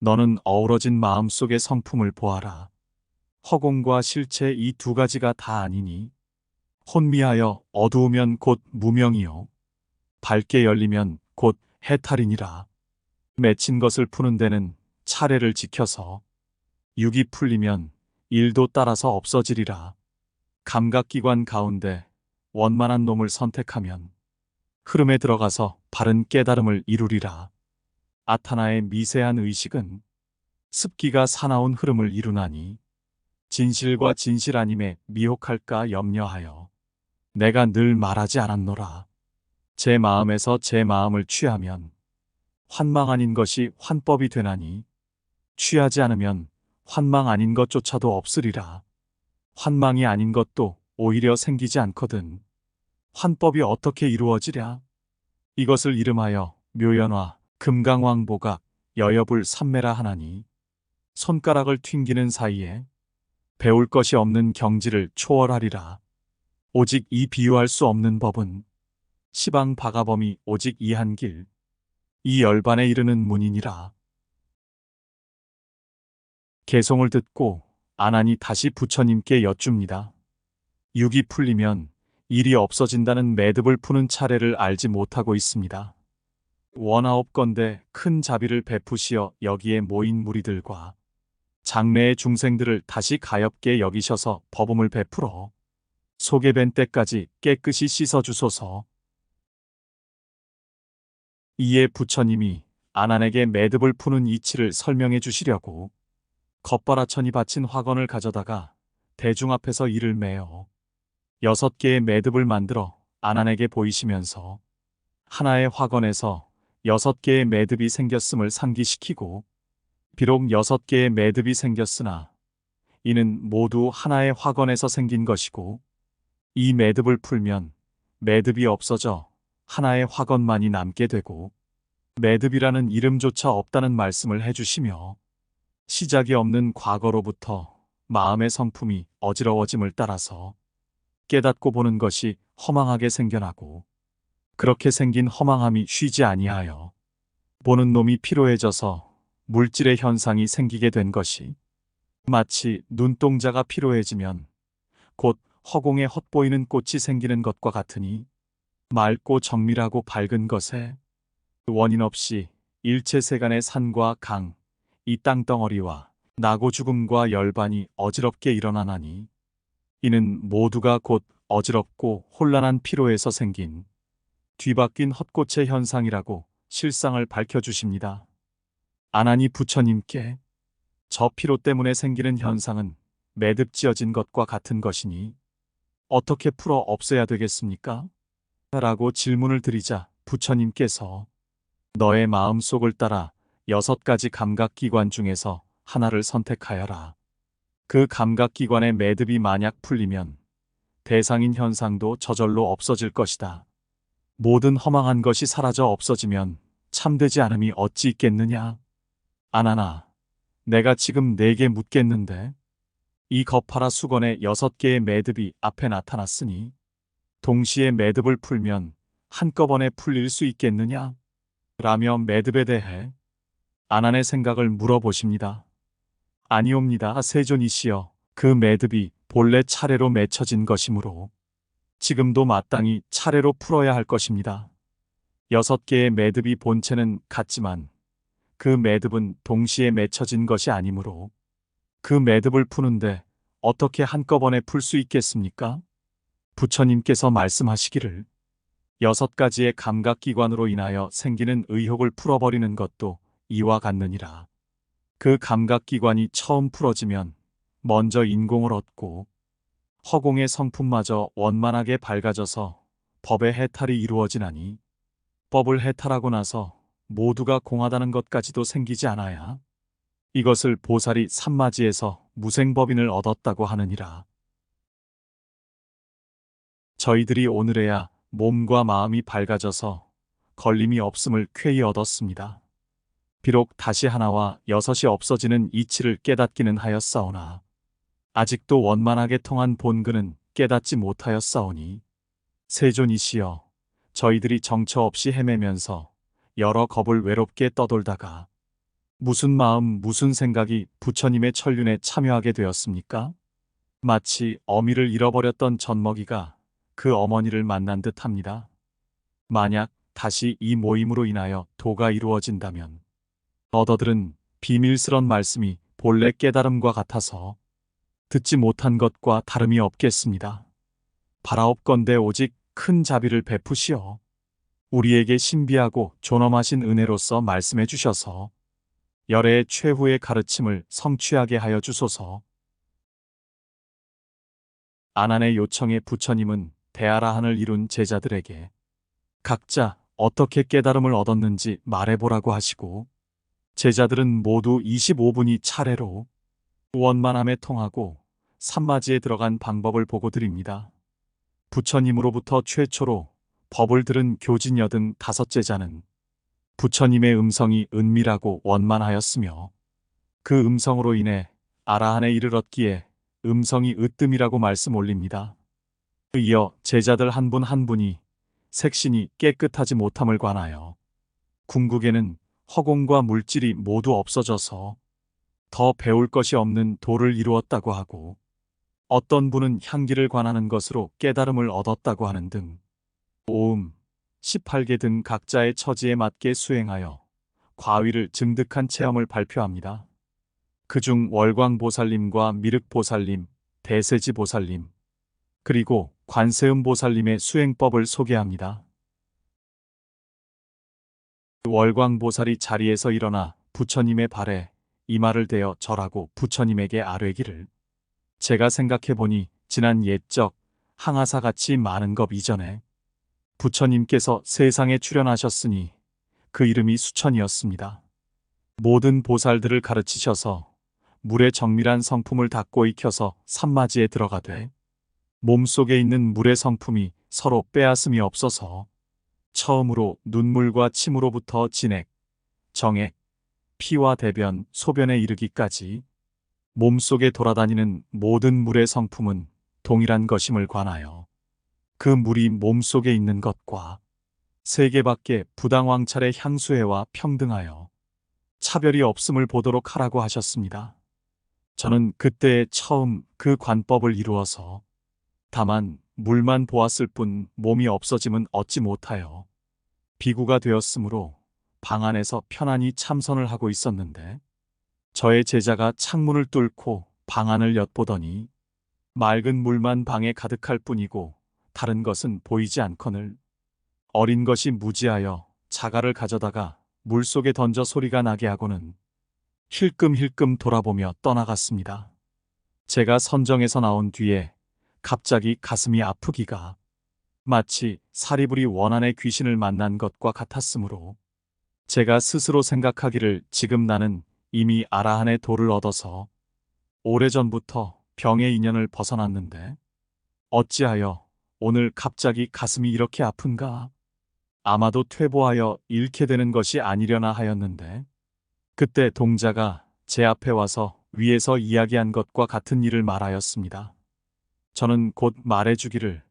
너는 어우러진 마음속의 성품을 보아라. 허공과 실체 이 두 가지가 다 아니니 혼미하여 어두우면 곧 무명이요 밝게 열리면 곧 해탈이니라. 맺힌 것을 푸는 데는 차례를 지켜서 육이 풀리면 일도 따라서 없어지리라. 감각기관 가운데 원만한 놈을 선택하면 흐름에 들어가서 바른 깨달음을 이루리라. 아타나의 미세한 의식은 습기가 사나운 흐름을 이루나니 진실과 진실 아님에 미혹할까 염려하여 내가 늘 말하지 않았노라. 제 마음에서 제 마음을 취하면 환망 아닌 것이 환법이 되나니 취하지 않으면 환망 아닌 것조차도 없으리라. 환망이 아닌 것도 오히려 생기지 않거든. 환법이 어떻게 이루어지랴? 이것을 이름하여 묘연화, 금강왕보각, 여여불 삼매라 하나니 손가락을 튕기는 사이에 배울 것이 없는 경지를 초월하리라. 오직 이 비유할 수 없는 법은 시방 바가범이 오직 이 한 길, 이 열반에 이르는 문이니라. 개송을 듣고 아난이 다시 부처님께 여쭙니다. 육이 풀리면 일이 없어진다는 매듭을 푸는 차례를 알지 못하고 있습니다. 원하옵건대 큰 자비를 베푸시어 여기에 모인 무리들과 장래의 중생들을 다시 가엾게 여기셔서 법음을 베풀어 속에 밴 때까지 깨끗이 씻어주소서. 이에 부처님이 아난에게 매듭을 푸는 이치를 설명해 주시려고 겉바라천이 받친 화건을 가져다가 대중 앞에서 이를 메어 6개의 매듭을 만들어 아난에게 보이시면서 하나의 화건에서 6개의 매듭이 생겼음을 상기시키고 비록 6개의 매듭이 생겼으나 이는 모두 하나의 화건에서 생긴 것이고 이 매듭을 풀면 매듭이 없어져 하나의 화건만이 남게 되고 매듭이라는 이름조차 없다는 말씀을 해주시며 시작이 없는 과거로부터 마음의 성품이 어지러워짐을 따라서 깨닫고 보는 것이 허망하게 생겨나고 그렇게 생긴 허망함이 쉬지 아니하여 보는 놈이 피로해져서 물질의 현상이 생기게 된 것이 마치 눈동자가 피로해지면 곧 허공에 헛보이는 꽃이 생기는 것과 같으니 맑고 정밀하고 밝은 것에 원인 없이 일체 세간의 산과 강, 이 땅덩어리와 나고 죽음과 열반이 어지럽게 일어나나니 이는 모두가 곧 어지럽고 혼란한 피로에서 생긴 뒤바뀐 헛꽃의 현상이라고 실상을 밝혀주십니다. 아난이 부처님께 저 피로 때문에 생기는 현상은 매듭 지어진 것과 같은 것이니 어떻게 풀어 없애야 되겠습니까? 라고 질문을 드리자 부처님께서 너의 마음속을 따라 6가지 감각기관 중에서 하나를 선택하여라. 그 감각기관의 매듭이 만약 풀리면 대상인 현상도 저절로 없어질 것이다. 모든 허망한 것이 사라져 없어지면 참되지 않음이 어찌 있겠느냐? 아난아, 내가 지금 네게 묻겠는데 이 거파라 수건의 6개의 매듭이 앞에 나타났으니 동시에 매듭을 풀면 한꺼번에 풀릴 수 있겠느냐? 라며 매듭에 대해 아난의 생각을 물어보십니다. 아니옵니다. 세존이시여, 그 매듭이 본래 차례로 맺혀진 것이므로 지금도 마땅히 차례로 풀어야 할 것입니다. 6개의 매듭이 본체는 같지만 그 매듭은 동시에 맺혀진 것이 아니므로 그 매듭을 푸는데 어떻게 한꺼번에 풀 수 있겠습니까? 부처님께서 말씀하시기를 6가지의 감각기관으로 인하여 생기는 의혹을 풀어버리는 것도 이와 같느니라. 그 감각기관이 처음 풀어지면 먼저 인공을 얻고 허공의 성품마저 원만하게 밝아져서 법의 해탈이 이루어지나니 법을 해탈하고 나서 모두가 공하다는 것까지도 생기지 않아야 이것을 보살이 삼마지에서 무생법인을 얻었다고 하느니라. 저희들이 오늘에야 몸과 마음이 밝아져서 걸림이 없음을 쾌히 얻었습니다. 비록 다시 하나와 6이 없어지는 이치를 깨닫기는 하였사오나 아직도 원만하게 통한 본근은 깨닫지 못하였사오니 세존이시여, 저희들이 정처 없이 헤매면서 여러 겁을 외롭게 떠돌다가 무슨 마음 무슨 생각이 부처님의 천륜에 참여하게 되었습니까? 마치 어미를 잃어버렸던 젖먹이가 그 어머니를 만난 듯 합니다. 만약 다시 이 모임으로 인하여 도가 이루어진다면 얻어들은 비밀스런 말씀이 본래 깨달음과 같아서 듣지 못한 것과 다름이 없겠습니다. 바라옵건대 오직 큰 자비를 베푸시어 우리에게 신비하고 존엄하신 은혜로서 말씀해 주셔서 열애의 최후의 가르침을 성취하게 하여 주소서. 아난의 요청에 부처님은 대아라한을 이룬 제자들에게 각자 어떻게 깨달음을 얻었는지 말해보라고 하시고 제자들은 모두 25분이 차례로 원만함에 통하고 산마지에 들어간 방법을 보고 드립니다. 부처님으로부터 최초로 법을 들은 교진 여든 5제자는 부처님의 음성이 은밀하고 원만하였으며 그 음성으로 인해 아라한에 이르렀기에 음성이 으뜸이라고 말씀 올립니다. 이어 제자들 한 분 한 분이 색신이 깨끗하지 못함을 관하여 궁극에는 허공과 물질이 모두 없어져서 더 배울 것이 없는 도를 이루었다고 하고 어떤 분은 향기를 관하는 것으로 깨달음을 얻었다고 하는 등 오음, 18개 등 각자의 처지에 맞게 수행하여 과위를 증득한 체험을 발표합니다. 그중 월광보살님과 미륵보살님, 대세지보살님, 그리고 관세음보살님의 수행법을 소개합니다. 월광보살이 자리에서 일어나 부처님의 발에 이마를 대어 절하고 부처님에게 아뢰기를 제가 생각해보니 지난 옛적 항아사같이 많은 것 이전에 부처님께서 세상에 출현하셨으니 그 이름이 수천이었습니다. 모든 보살들을 가르치셔서 물의 정밀한 성품을 닦고 익혀서 산마지에 들어가되 몸속에 있는 물의 성품이 서로 빼앗음이 없어서 처음으로 눈물과 침으로부터 진액, 정액, 피와 대변, 소변에 이르기까지 몸속에 돌아다니는 모든 물의 성품은 동일한 것임을 관하여 그 물이 몸속에 있는 것과 세계밖의 부당왕찰의 향수해와 평등하여 차별이 없음을 보도록 하라고 하셨습니다. 저는 그때에 처음 그 관법을 이루어서 다만 물만 보았을 뿐 몸이 없어짐은 얻지 못하여 비구가 되었으므로 방 안에서 편안히 참선을 하고 있었는데 저의 제자가 창문을 뚫고 방 안을 엿보더니 맑은 물만 방에 가득할 뿐이고 다른 것은 보이지 않거늘 어린 것이 무지하여 자갈을 가져다가 물속에 던져 소리가 나게 하고는 힐끔힐끔 돌아보며 떠나갔습니다. 제가 선정에서 나온 뒤에 갑자기 가슴이 아프기가 마치 사리불이 원한의 귀신을 만난 것과 같았으므로 제가 스스로 생각하기를 지금 나는 이미 아라한의 도를 얻어서 오래전부터 병의 인연을 벗어났는데 어찌하여 오늘 갑자기 가슴이 이렇게 아픈가? 아마도 퇴보하여 잃게 되는 것이 아니려나 하였는데 그때 동자가 제 앞에 와서 위에서 이야기한 것과 같은 일을 말하였습니다. 저는 곧 말해주기를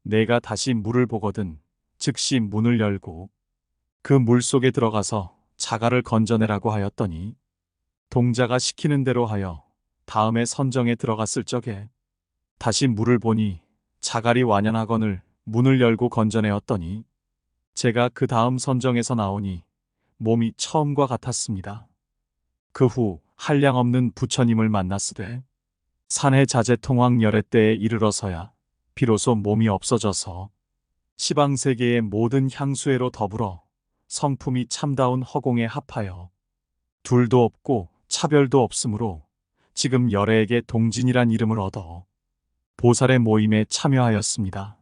내가 다시 물을 보거든 즉시 문을 열고 그 물 속에 들어가서 자갈을 건져내라고 하였더니 동자가 시키는 대로 하여 다음에 선정에 들어갔을 적에 다시 물을 보니 자갈이 완연하거늘 문을 열고 건져내었더니 제가 그 다음 선정에서 나오니 몸이 처음과 같았습니다. 그 후 한량없는 부처님을 만났으되 산해 자재통황 열애 때에 이르러서야 비로소 몸이 없어져서 시방세계의 모든 향수회로 더불어 성품이 참다운 허공에 합하여 둘도 없고 차별도 없으므로 지금 열애에게 동진이란 이름을 얻어 보살의 모임에 참여하였습니다.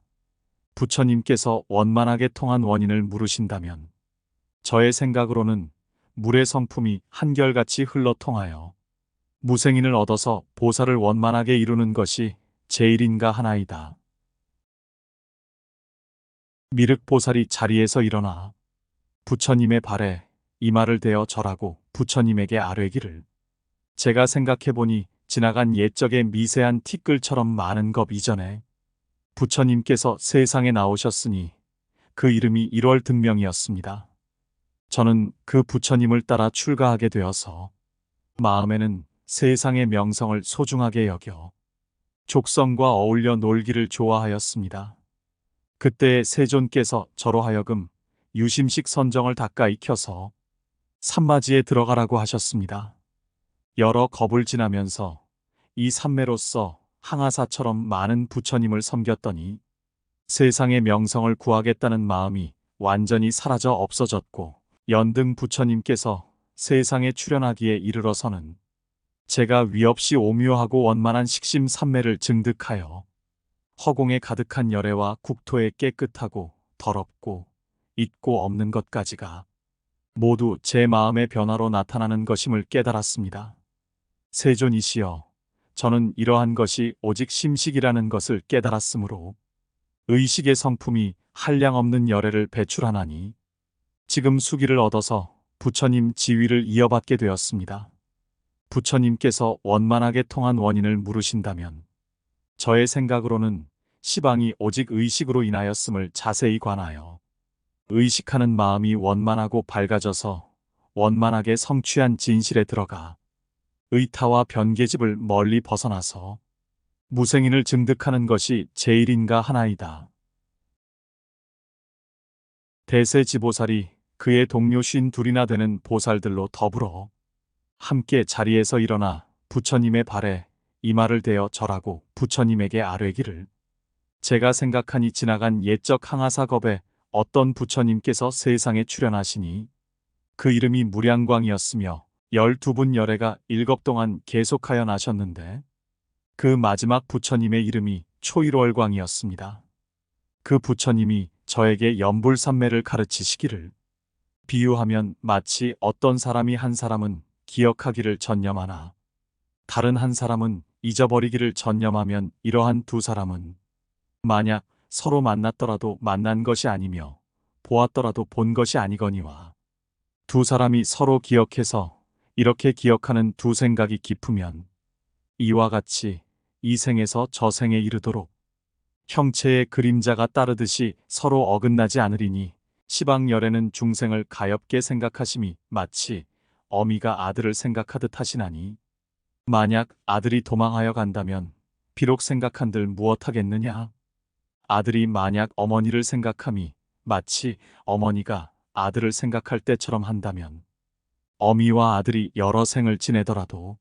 부처님께서 원만하게 통한 원인을 물으신다면 저의 생각으로는 물의 성품이 한결같이 흘러 통하여 무생인을 얻어서 보살을 원만하게 이루는 것이 제일인가 하나이다. 미륵보살이 자리에서 일어나 부처님의 발에 이마를 대어 절하고 부처님에게 아뢰기를 제가 생각해보니 지나간 옛적의 미세한 티끌처럼 많은 겁 이전에 부처님께서 세상에 나오셨으니 그 이름이 1월 등명이었습니다. 저는 그 부처님을 따라 출가하게 되어서 마음에는 세상의 명성을 소중하게 여겨 족성과 어울려 놀기를 좋아하였습니다. 그때 세존께서 저로 하여금 유심식 선정을 닦아 익혀서 산마지에 들어가라고 하셨습니다. 여러 겁을 지나면서 이 산매로서 항아사처럼 많은 부처님을 섬겼더니 세상의 명성을 구하겠다는 마음이 완전히 사라져 없어졌고 연등 부처님께서 세상에 출현하기에 이르러서는 제가 위없이 오묘하고 원만한 식심 삼매를 증득하여 허공에 가득한 열애와 국토에 깨끗하고 더럽고 있고 없는 것까지가 모두 제 마음의 변화로 나타나는 것임을 깨달았습니다. 세존이시여, 저는 이러한 것이 오직 심식이라는 것을 깨달았으므로 의식의 성품이 한량없는 열애를 배출하나니 지금 수기를 얻어서 부처님 지위를 이어받게 되었습니다. 부처님께서 원만하게 통한 원인을 물으신다면 저의 생각으로는 시방이 오직 의식으로 인하였음을 자세히 관하여 의식하는 마음이 원만하고 밝아져서 원만하게 성취한 진실에 들어가 의타와 변계집을 멀리 벗어나서 무생인을 증득하는 것이 제일인가 하나이다. 대세지보살이 그의 동료 52이나 되는 보살들로 더불어 함께 자리에서 일어나 부처님의 발에 이마를 대어 절하고 부처님에게 아뢰기를 제가 생각하니 지나간 옛적 항아사겁에 어떤 부처님께서 세상에 출현하시니 그 이름이 무량광이었으며 12분 열애가 7 동안 계속하여 나셨는데 그 마지막 부처님의 이름이 초일월광이었습니다. 그 부처님이 저에게 연불삼매를 가르치시기를 비유하면 마치 어떤 사람이 한 사람은 기억하기를 전념하나 다른 한 사람은 잊어버리기를 전념하면 이러한 두 사람은 만약 서로 만났더라도 만난 것이 아니며 보았더라도 본 것이 아니거니와 두 사람이 서로 기억해서 이렇게 기억하는 두 생각이 깊으면 이와 같이 이 생에서 저 생에 이르도록 형체의 그림자가 따르듯이 서로 어긋나지 않으리니 시방열애는 중생을 가엾게 생각하심이 마치 어미가 아들을 생각하듯 하시나니 만약 아들이 도망하여 간다면 비록 생각한들 무엇하겠느냐. 아들이 만약 어머니를 생각함이 마치 어머니가 아들을 생각할 때처럼 한다면 어미와 아들이 여러 생을 지내더라도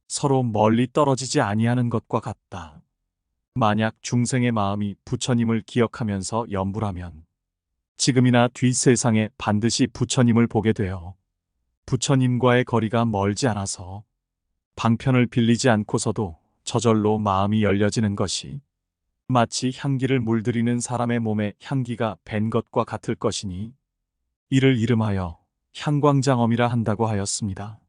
서로 멀리 떨어지지 아니하는 것과 같다. 만약 중생의 마음이 부처님을 기억하면서 염불하면 지금이나 뒷세상에 반드시 부처님을 보게 되어 부처님과의 거리가 멀지 않아서 방편을 빌리지 않고서도 저절로 마음이 열려지는 것이 마치 향기를 물들이는 사람의 몸에 향기가 밴 것과 같을 것이니 이를 이름하여 향광장엄이라 한다고 하였습니다.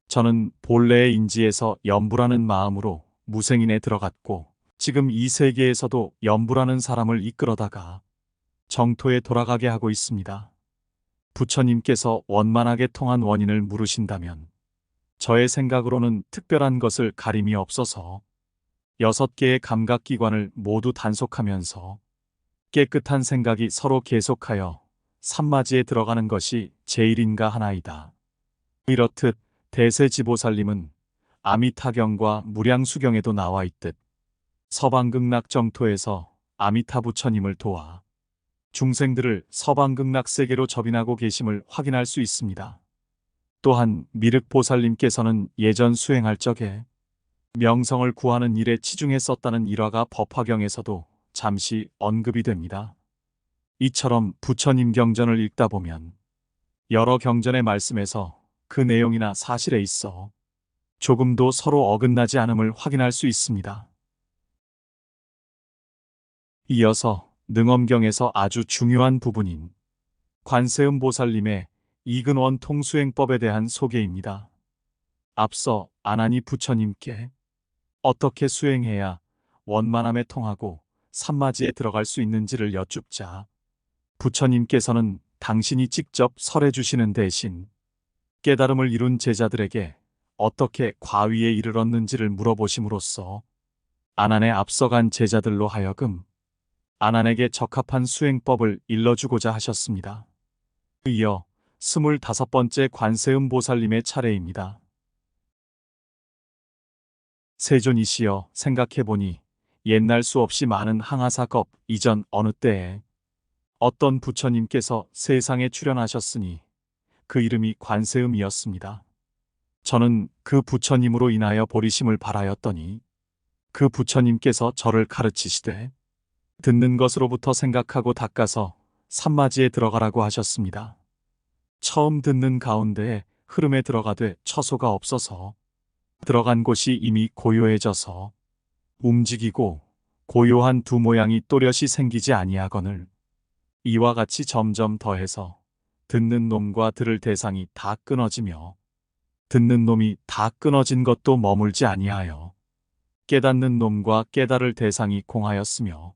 저는 본래의 인지에서 염불하는 마음으로 무생인에 들어갔고 지금 이 세계에서도 염불하는 사람을 이끌어다가 정토에 돌아가게 하고 있습니다. 부처님께서 원만하게 통한 원인을 물으신다면 저의 생각으로는 특별한 것을 가림이 없어서 6개의 감각기관을 모두 단속하면서 깨끗한 생각이 서로 계속하여 산마지에 들어가는 것이 제일인가 하나이다. 이렇듯 대세지보살님은 아미타경과 무량수경에도 나와 있듯 서방극락정토에서 아미타 부처님을 도와 중생들을 서방극락세계로 접인하고 계심을 확인할 수 있습니다. 또한 미륵보살님께서는 예전 수행할 적에 명성을 구하는 일에 치중해 썼다는 일화가 법화경에서도 잠시 언급이 됩니다. 이처럼 부처님 경전을 읽다 보면 여러 경전의 말씀에서 그 내용이나 사실에 있어 조금도 서로 어긋나지 않음을 확인할 수 있습니다. 이어서 능엄경에서 아주 중요한 부분인 관세음보살님의 이근원 통수행법에 대한 소개입니다. 앞서 아나니 부처님께 어떻게 수행해야 원만함에 통하고 산마지에 들어갈 수 있는지를 여쭙자 부처님께서는 당신이 직접 설해 주시는 대신 깨달음을 이룬 제자들에게 어떻게 과위에 이르렀는지를 물어보심으로써 아난에 앞서간 제자들로 하여금 아난에게 적합한 수행법을 일러주고자 하셨습니다. 이어 25번째 관세음 보살님의 차례입니다. 세존이시여, 생각해보니 옛날 수없이 많은 항아사겁 이전 어느 때에 어떤 부처님께서 세상에 출현하셨으니 그 이름이 관세음이었습니다. 저는 그 부처님으로 인하여 보리심을 발하였더니 그 부처님께서 저를 가르치시되 듣는 것으로부터 생각하고 닦아서 산마지에 들어가라고 하셨습니다. 처음 듣는 가운데에 흐름에 들어가되 처소가 없어서 들어간 곳이 이미 고요해져서 움직이고 고요한 두 모양이 또렷이 생기지 아니하거늘 이와 같이 점점 더해서 듣는 놈과 들을 대상이 다 끊어지며 듣는 놈이 다 끊어진 것도 머물지 아니하여 깨닫는 놈과 깨달을 대상이 공하였으며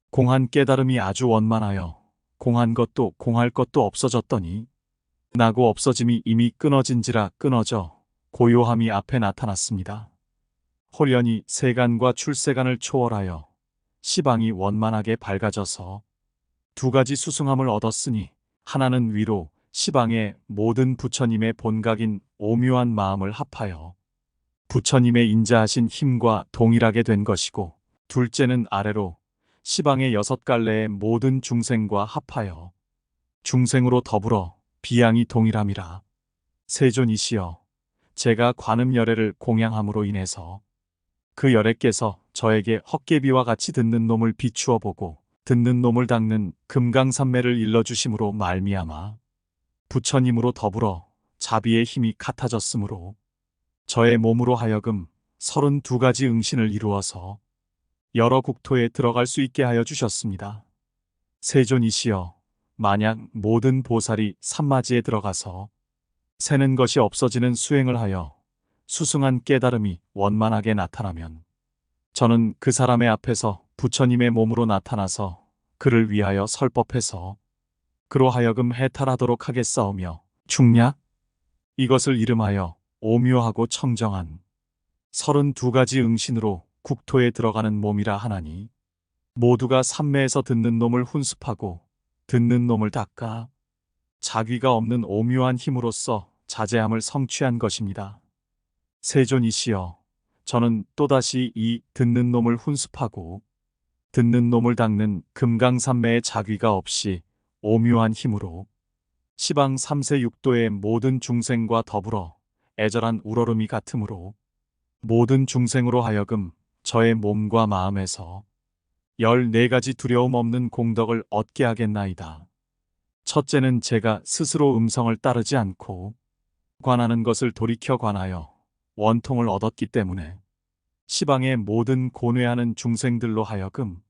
공한 깨달음이 아주 원만하여 공한 것도 공할 것도 없어졌더니 나고 없어짐이 이미 끊어진지라 끊어져 고요함이 앞에 나타났습니다. 홀연히 세간과 출세간을 초월하여 시방이 원만하게 밝아져서 두 가지 수승함을 얻었으니 하나는 위로 시방의 모든 부처님의 본각인 오묘한 마음을 합하여 부처님의 인자하신 힘과 동일하게 된 것이고, 둘째는 아래로 시방의 6갈래의 모든 중생과 합하여 중생으로 더불어 비양이 동일함이라. 세존이시여, 제가 관음열애를 공양함으로 인해서 그 열애께서 저에게 헛개비와 같이 듣는 놈을 비추어 보고 듣는 놈을 닦는 금강산매를 일러주심으로 말미암아 부처님으로 더불어 자비의 힘이 같아졌으므로 저의 몸으로 하여금 32가지 응신을 이루어서 여러 국토에 들어갈 수 있게 하여 주셨습니다. 세존이시여, 만약 모든 보살이 산마지에 들어가서 새는 것이 없어지는 수행을 하여 수승한 깨달음이 원만하게 나타나면 저는 그 사람의 앞에서 부처님의 몸으로 나타나서 그를 위하여 설법해서 그로 하여금 해탈하도록 하겠사오며, 충냐? 이것을 이름하여 오묘하고 청정한 32가지 응신으로 국토에 들어가는 몸이라 하나니 모두가 산매에서 듣는 놈을 훈습하고 듣는 놈을 닦아 자귀가 없는 오묘한 힘으로써 자제함을 성취한 것입니다. 세존이시여, 저는 또다시 이 듣는 놈을 훈습하고 듣는 놈을 닦는 금강산매의 자귀가 없이 오묘한 힘으로 시방 3세 6도의 모든 중생과 더불어 애절한 우러름이 같으므로 모든 중생으로 하여금 저의 몸과 마음에서 14가지 두려움 없는 공덕을 얻게 하겠나이다. 첫째는 제가 스스로 음성을 따르지 않고 관하는 것을 돌이켜 관하여 원통을 얻었기 때문에 시방의 모든 고뇌하는 중생들로 하여금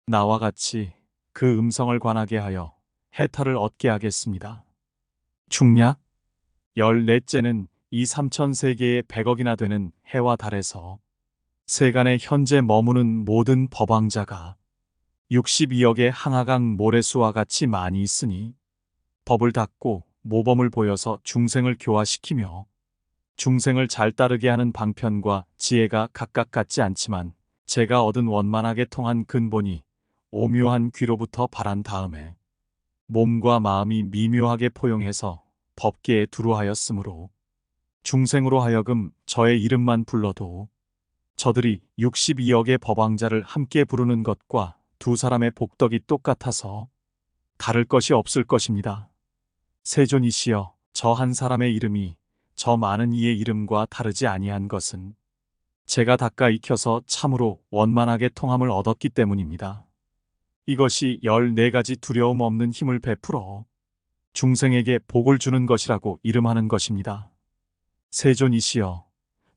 나와 같이 그 음성을 관하게 하여 해탈을 얻게 하겠습니다. 충냐? 14째는 이 3천세계의 100억이나 되는 해와 달에서 세간에 현재 머무는 모든 법왕자가 62억의 항하강 모래수와 같이 많이 있으니 법을 닦고 모범을 보여서 중생을 교화시키며 중생을 잘 따르게 하는 방편과 지혜가 각각 같지 않지만 제가 얻은 원만하게 통한 근본이 오묘한 귀로부터 발한 다음에 몸과 마음이 미묘하게 포용해서 법계에 두루하였으므로 중생으로 하여금 저의 이름만 불러도 저들이 62억의 법왕자를 함께 부르는 것과 두 사람의 복덕이 똑같아서 다를 것이 없을 것입니다. 세존이시여, 저 한 사람의 이름이 저 많은 이의 이름과 다르지 아니한 것은 제가 닦아 익혀서 참으로 원만하게 통함을 얻었기 때문입니다. 이것이 14가지 두려움 없는 힘을 베풀어 중생에게 복을 주는 것이라고 이름하는 것입니다. 세존이시여,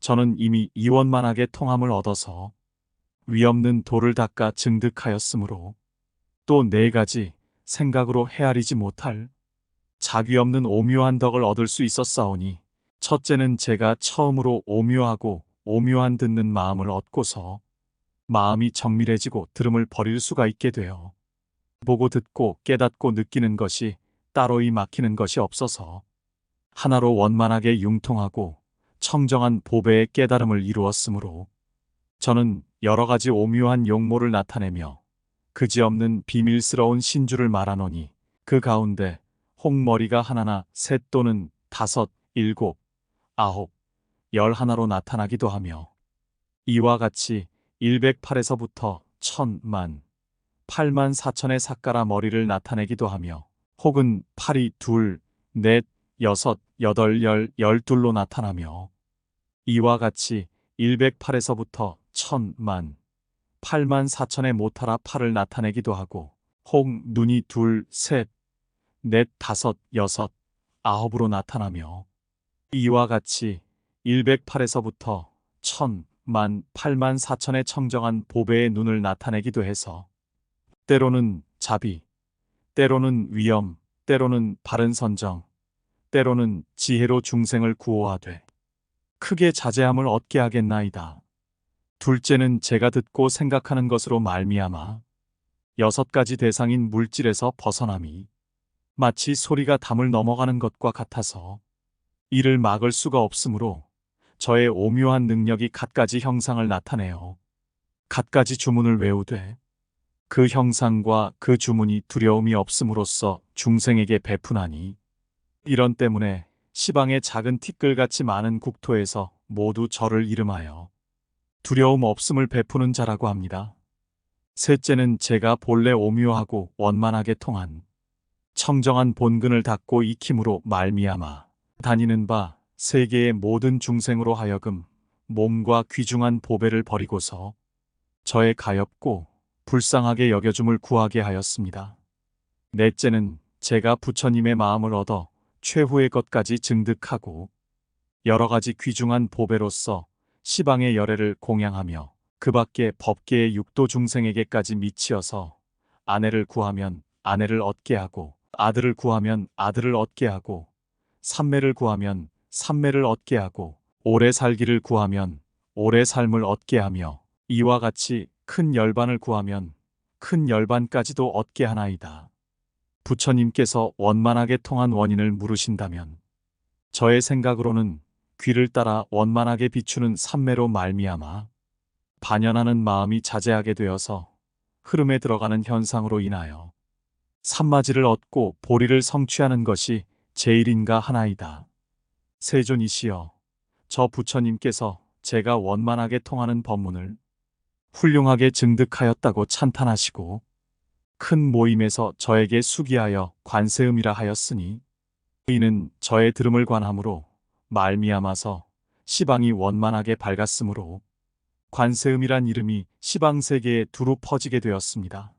저는 이미 이원만하게 통함을 얻어서 위없는 도를 닦아 증득하였으므로 또 4가지 생각으로 헤아리지 못할 자귀 없는 오묘한 덕을 얻을 수 있었사오니, 첫째는 제가 처음으로 오묘하고 오묘한 듣는 마음을 얻고서 마음이 정밀해지고 들음을 버릴 수가 있게 되어 보고 듣고 깨닫고 느끼는 것이 따로이 막히는 것이 없어서 하나로 원만하게 융통하고 청정한 보배의 깨달음을 이루었으므로 저는 여러 가지 오묘한 용모를 나타내며 그지없는 비밀스러운 신주를 말하노니 그 가운데 홍머리가 하나나 셋 또는 다섯, 일곱, 아홉, 열 하나로 나타나기도 하며 이와 같이 108에서부터 1000만, 8만 4천의 삭가라 머리를 나타내기도 하며 혹은 팔이 둘, 넷, 여섯, 여덟, 열, 열둘로 나타나며 이와 같이 108에서부터 1000만, 8만 4천의 모타라 팔을 나타내기도 하고 혹 눈이 둘, 셋, 넷, 다섯, 여섯, 아홉으로 나타나며 이와 같이 108에서부터 1000만, 8만 4천의 청정한 보배의 눈을 나타내기도 해서 때로는 자비, 때로는 위엄, 때로는 바른 선정, 때로는 지혜로 중생을 구호하되 크게 자제함을 얻게 하겠나이다. 둘째는 제가 듣고 생각하는 것으로 말미암아 6가지 대상인 물질에서 벗어남이 마치 소리가 담을 넘어가는 것과 같아서 이를 막을 수가 없으므로 저의 오묘한 능력이 갖가지 형상을 나타내어 갖가지 주문을 외우되 그 형상과 그 주문이 두려움이 없음으로써 중생에게 베푸나니 이런 때문에 시방의 작은 티끌같이 많은 국토에서 모두 저를 이름하여 두려움 없음을 베푸는 자라고 합니다. 셋째는 제가 본래 오묘하고 원만하게 통한 청정한 본근을 닫고 익힘으로 말미암아 다니는 바 세계의 모든 중생으로 하여금 몸과 귀중한 보배를 버리고서 저의 가엾고 불쌍하게 여겨줌을 구하게 하였습니다. 넷째는 제가 부처님의 마음을 얻어 최후의 것까지 증득하고 여러 가지 귀중한 보배로서 시방의 열애를 공양하며 그 밖에 법계의 육도 중생에게까지 미치어서 아내를 구하면 아내를 얻게 하고 아들을 구하면 아들을 얻게 하고 삼매를 구하면 삼매를 얻게 하고 오래 살기를 구하면 오래 삶을 얻게 하며 이와 같이 큰 열반을 구하면 큰 열반까지도 얻게 하나이다. 부처님께서 원만하게 통한 원인을 물으신다면 저의 생각으로는 귀를 따라 원만하게 비추는 삼매로 말미암아 반연하는 마음이 자제하게 되어서 흐름에 들어가는 현상으로 인하여 삼마지를 얻고 보리를 성취하는 것이 제일인가 하나이다. 세존이시여, 저 부처님께서 제가 원만하게 통하는 법문을 훌륭하게 증득하였다고 찬탄하시고 큰 모임에서 저에게 수기하여 관세음이라 하였으니 이는 저의 들음을 관함으로 말미암아서 시방이 원만하게 밝았으므로 관세음이란 이름이 시방세계에 두루 퍼지게 되었습니다.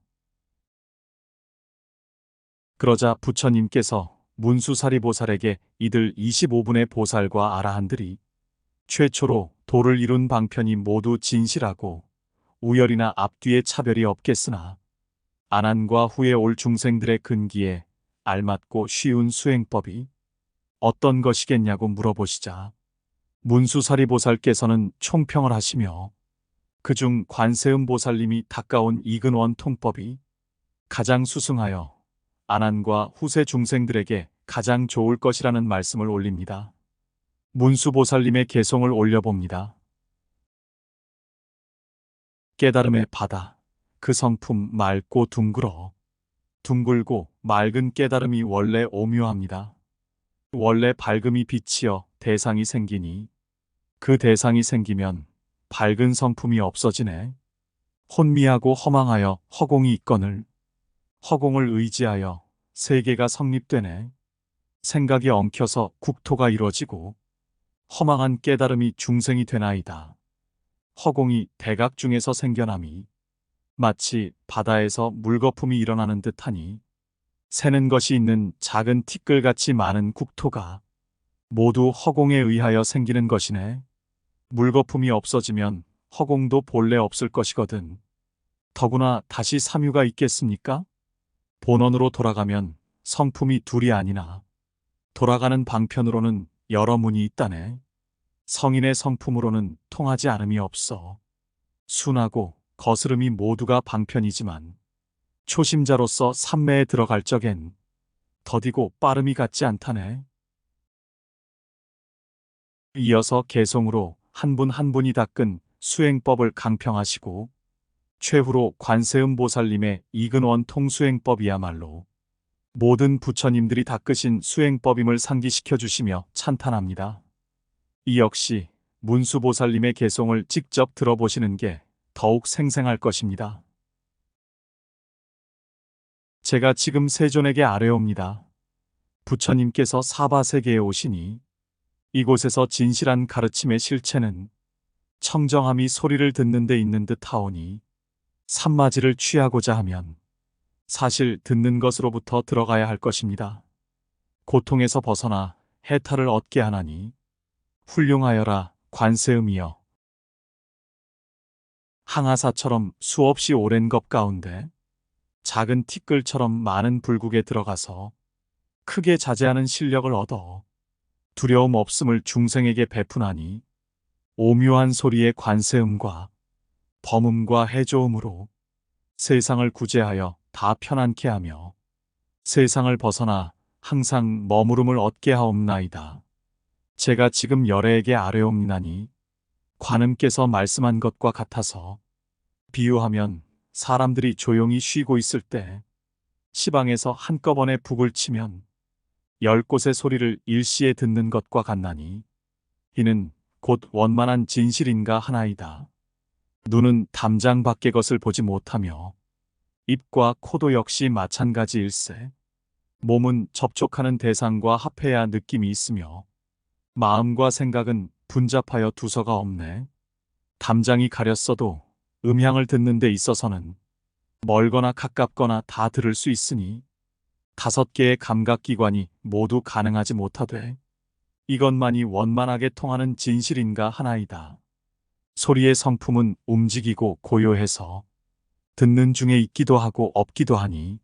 그러자 부처님께서 문수사리보살에게 이들 25분의 보살과 아라한들이 최초로 도를 이룬 방편이 모두 진실하고 우열이나 앞뒤에 차별이 없겠으나 안한과 후에 올 중생들의 근기에 알맞고 쉬운 수행법이 어떤 것이겠냐고 물어보시자 문수사리보살께서는 총평을 하시며 그중 관세음보살님이 닦아온 이근원 통법이 가장 수승하여 안한과 후세 중생들에게 가장 좋을 것이라는 말씀을 올립니다. 문수보살님의 개송을 올려봅니다. 깨달음의 바다, 그 성품 맑고 둥글어. 둥글고 맑은 깨달음이 원래 오묘합니다. 원래 밝음이 빛이여 대상이 생기니 그 대상이 생기면 밝은 성품이 없어지네. 혼미하고 허망하여 허공이 있거늘 허공을 의지하여 세계가 성립되네. 생각이 엉켜서 국토가 이루어지고 허망한 깨달음이 중생이 되나이다. 허공이 대각 중에서 생겨남이 마치 바다에서 물거품이 일어나는 듯하니 새는 것이 있는 작은 티끌같이 많은 국토가 모두 허공에 의하여 생기는 것이네. 물거품이 없어지면 허공도 본래 없을 것이거든. 더구나 다시 삼유가 있겠습니까? 본원으로 돌아가면 성품이 둘이 아니나 돌아가는 방편으로는 여러 문이 있다네. 성인의 성품으로는 통하지 않음이 없어. 순하고 거스름이 모두가 방편이지만 초심자로서 삼매에 들어갈 적엔 더디고 빠름이 같지 않다네. 이어서 개송으로 한 분 한 분이 닦은 수행법을 강평하시고 최후로 관세음보살님의 이근원 통수행법이야말로 모든 부처님들이 닦으신 수행법임을 상기시켜 주시며 찬탄합니다. 이 역시 문수보살님의 개송을 직접 들어보시는 게 더욱 생생할 것입니다. 제가 지금 세존에게 아뢰옵니다. 부처님께서 사바세계에 오시니 이곳에서 진실한 가르침의 실체는 청정함이 소리를 듣는 데 있는 듯 하오니 산마지를 취하고자 하면 사실 듣는 것으로부터 들어가야 할 것입니다. 고통에서 벗어나 해탈을 얻게 하나니 훌륭하여라 관세음이여. 항아사처럼 수없이 오랜 겁 가운데 작은 티끌처럼 많은 불국에 들어가서 크게 자제하는 실력을 얻어 두려움 없음을 중생에게 베푸나니 오묘한 소리의 관세음과 범음과 해조음으로 세상을 구제하여 다 편안케 하며 세상을 벗어나 항상 머무름을 얻게 하옵나이다. 제가 지금 열애에게 아뢰옵나니 관음께서 말씀한 것과 같아서 비유하면 사람들이 조용히 쉬고 있을 때 시방에서 한꺼번에 북을 치면 10곳의 소리를 일시에 듣는 것과 같나니 이는 곧 원만한 진실인가 하나이다. 눈은 담장 밖의 것을 보지 못하며 입과 코도 역시 마찬가지일세. 몸은 접촉하는 대상과 합해야 느낌이 있으며 마음과 생각은 분잡하여 두서가 없네. 담장이 가렸어도 음향을 듣는 데 있어서는 멀거나 가깝거나 다 들을 수 있으니 5개의 감각기관이 모두 가능하지 못하되 이것만이 원만하게 통하는 진실인가 하나이다. 소리의 성품은 움직이고 고요해서 듣는 중에 있기도 하고 없기도 하니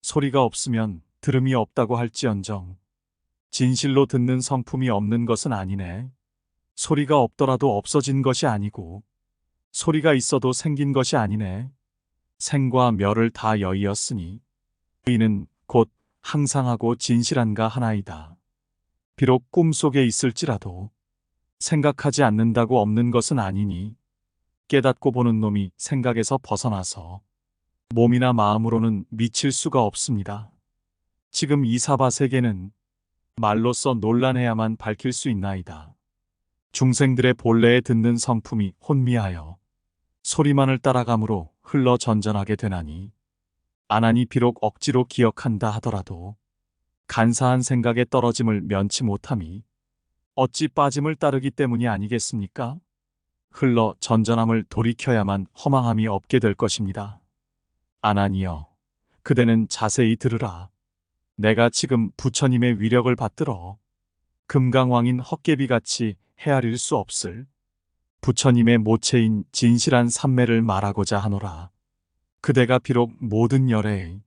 소리가 없으면 들음이 없다고 할지언정 진실로 듣는 성품이 없는 것은 아니네. 소리가 없더라도 없어진 것이 아니고 소리가 있어도 생긴 것이 아니네. 생과 멸을 다 여의었으니 이는 곧 항상하고 진실한가 하나이다. 비록 꿈속에 있을지라도 생각하지 않는다고 없는 것은 아니니 깨닫고 보는 놈이 생각에서 벗어나서 몸이나 마음으로는 미칠 수가 없습니다. 지금 이 사바세계는 말로써 논란해야만 밝힐 수 있나이다. 중생들의 본래에 듣는 성품이 혼미하여 소리만을 따라감으로 흘러 전전하게 되나니 안하니 비록 억지로 기억한다 하더라도 간사한 생각에 떨어짐을 면치 못함이 어찌 빠짐을 따르기 때문이 아니겠습니까? 흘러 전전함을 돌이켜야만 허망함이 없게 될 것입니다. 아나니여, 그대는 자세히 들으라. 내가 지금 부처님의 위력을 받들어 금강왕인 헛개비같이 헤아릴 수 없을 부처님의 모체인 진실한 삼매를 말하고자 하노라. 그대가 비록 모든 열애의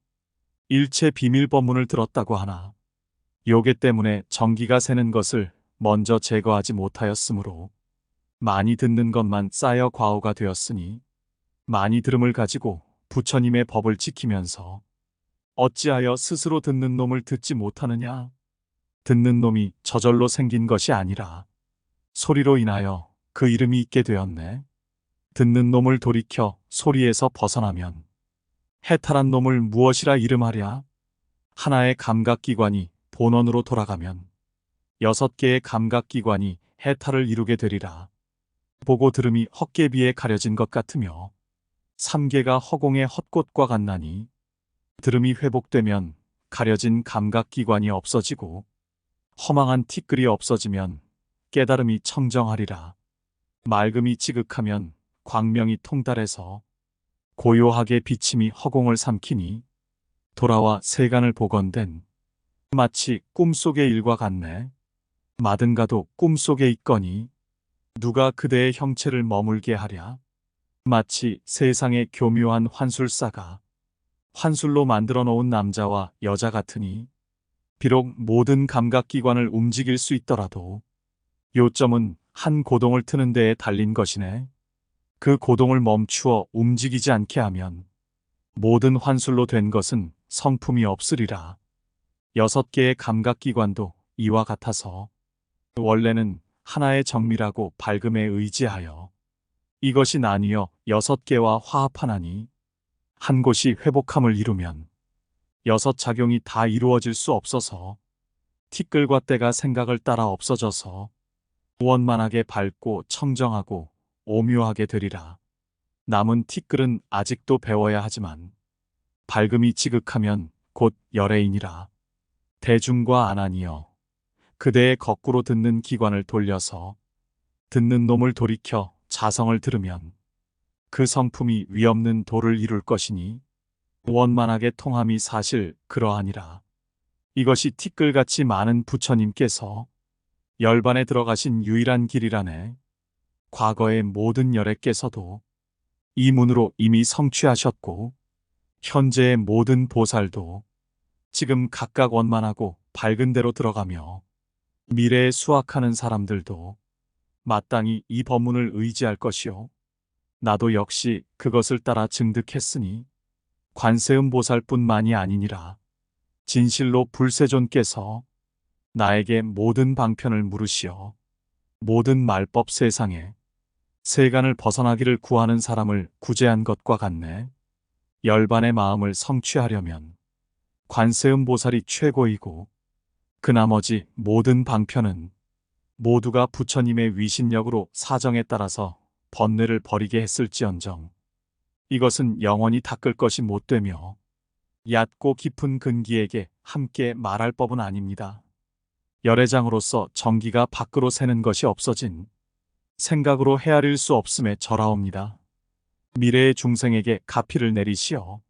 일체 비밀 법문을 들었다고 하나 요괴 때문에 전기가 새는 것을 먼저 제거하지 못하였으므로 많이 듣는 것만 쌓여 과오가 되었으니 많이 들음을 가지고 부처님의 법을 지키면서 어찌하여 스스로 듣는 놈을 듣지 못하느냐? 듣는 놈이 저절로 생긴 것이 아니라 소리로 인하여 그 이름이 있게 되었네. 듣는 놈을 돌이켜 소리에서 벗어나면 해탈한 놈을 무엇이라 이름하랴? 하나의 감각기관이 본원으로 돌아가면 6개의 감각기관이 해탈을 이루게 되리라. 보고 들음이 헛개비에 가려진 것 같으며 3개가 허공의 헛꽃과 같나니 들음이 회복되면 가려진 감각기관이 없어지고 허망한 티끌이 없어지면 깨달음이 청정하리라. 맑음이 지극하면 광명이 통달해서 고요하게 비침이 허공을 삼키니 돌아와 세간을 보건된 마치 꿈속의 일과 같네. 마든가도 꿈속에 있거니 누가 그대의 형체를 머물게 하랴. 마치 세상의 교묘한 환술사가 환술로 만들어 놓은 남자와 여자 같으니 비록 모든 감각기관을 움직일 수 있더라도 요점은 한 고동을 트는 데에 달린 것이네. 그 고동을 멈추어 움직이지 않게 하면 모든 환술로 된 것은 성품이 없으리라. 6개의 감각기관도 이와 같아서 원래는 하나의 정밀하고 밝음에 의지하여 이것이 나뉘어 6개와 화합하나니 한 곳이 회복함을 이루면 6작용이 다 이루어질 수 없어서 티끌과 때가 생각을 따라 없어져서 원만하게 밝고 청정하고 오묘하게 되리라. 남은 티끌은 아직도 배워야 하지만 밝음이 지극하면 곧 열애이니라. 대중과 아나니여, 그대의 거꾸로 듣는 기관을 돌려서 듣는 놈을 돌이켜 자성을 들으면 그 성품이 위없는 도를 이룰 것이니 원만하게 통함이 사실 그러하니라. 이것이 티끌같이 많은 부처님께서 열반에 들어가신 유일한 길이라네. 과거의 모든 열애께서도 이 문으로 이미 성취하셨고 현재의 모든 보살도 지금 각각 원만하고 밝은 대로 들어가며 미래에 수학하는 사람들도 마땅히 이 법문을 의지할 것이요. 나도 역시 그것을 따라 증득했으니 관세음 보살뿐만이 아니니라. 진실로 불세존께서 나에게 모든 방편을 물으시어 모든 말법 세상에 세간을 벗어나기를 구하는 사람을 구제한 것과 같네. 열반의 마음을 성취하려면 관세음 보살이 최고이고 그 나머지 모든 방편은 모두가 부처님의 위신력으로 사정에 따라서 번뇌를 버리게 했을지언정 이것은 영원히 닦을 것이 못되며 얕고 깊은 근기에게 함께 말할 법은 아닙니다. 열애장으로서 정기가 밖으로 새는 것이 없어진 생각으로 헤아릴 수 없음에 절하옵니다. 미래의 중생에게 가피를 내리시어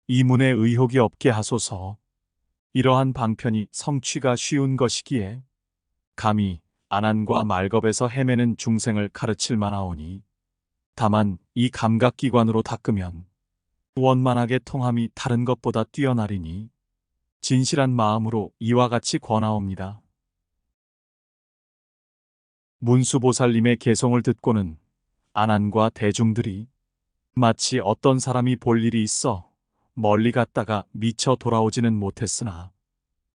이 문에 의혹이 없게 하소서. 이러한 방편이 성취가 쉬운 것이기에 감히 안한과 말겁에서 헤매는 중생을 가르칠 만하오니 다만 이 감각기관으로 닦으면 원만하게 통함이 다른 것보다 뛰어나리니 진실한 마음으로 이와 같이 권하옵니다. 문수보살님의 개송을 듣고는 안한과 대중들이 마치 어떤 사람이 볼 일이 있어 멀리 갔다가 미처 돌아오지는 못했으나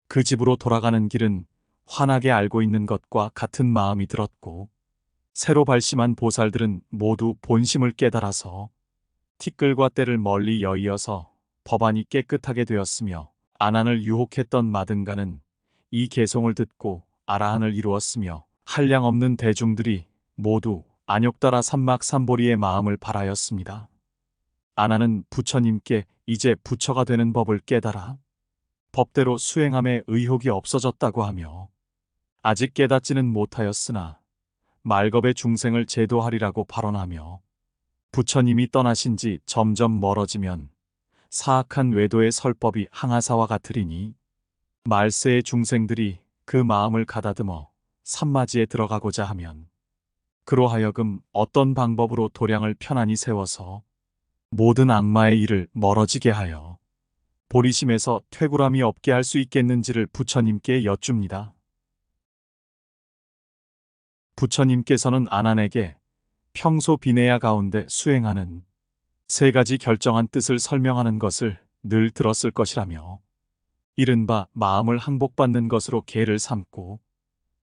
그 집으로 돌아가는 길은 환하게 알고 있는 것과 같은 마음이 들었고 새로 발심한 보살들은 모두 본심을 깨달아서 티끌과 때를 멀리 여의어서 법안이 깨끗하게 되었으며 안한을 유혹했던 마등가는 이 개송을 듣고 아라한을 이루었으며 한량없는 대중들이 모두 안욕따라 삼막삼보리의 마음을 발하였습니다. 안한은 부처님께 이제 부처가 되는 법을 깨달아 법대로 수행함에 의혹이 없어졌다고 하며 아직 깨닫지는 못하였으나 말겁의 중생을 제도하리라고 발언하며 부처님이 떠나신 지 점점 멀어지면 사악한 외도의 설법이 항아사와 같으리니 말세의 중생들이 그 마음을 가다듬어 산마지에 들어가고자 하면 그로 하여금 어떤 방법으로 도량을 편안히 세워서 모든 악마의 일을 멀어지게 하여 보리심에서 퇴굴함이 없게 할 수 있겠는지를 부처님께 여쭙니다. 부처님께서는 안한에게 평소 비내야 가운데 수행하는 3가지 결정한 뜻을 설명하는 것을 늘 들었을 것이라며 이른바 마음을 항복받는 것으로 계를 삼고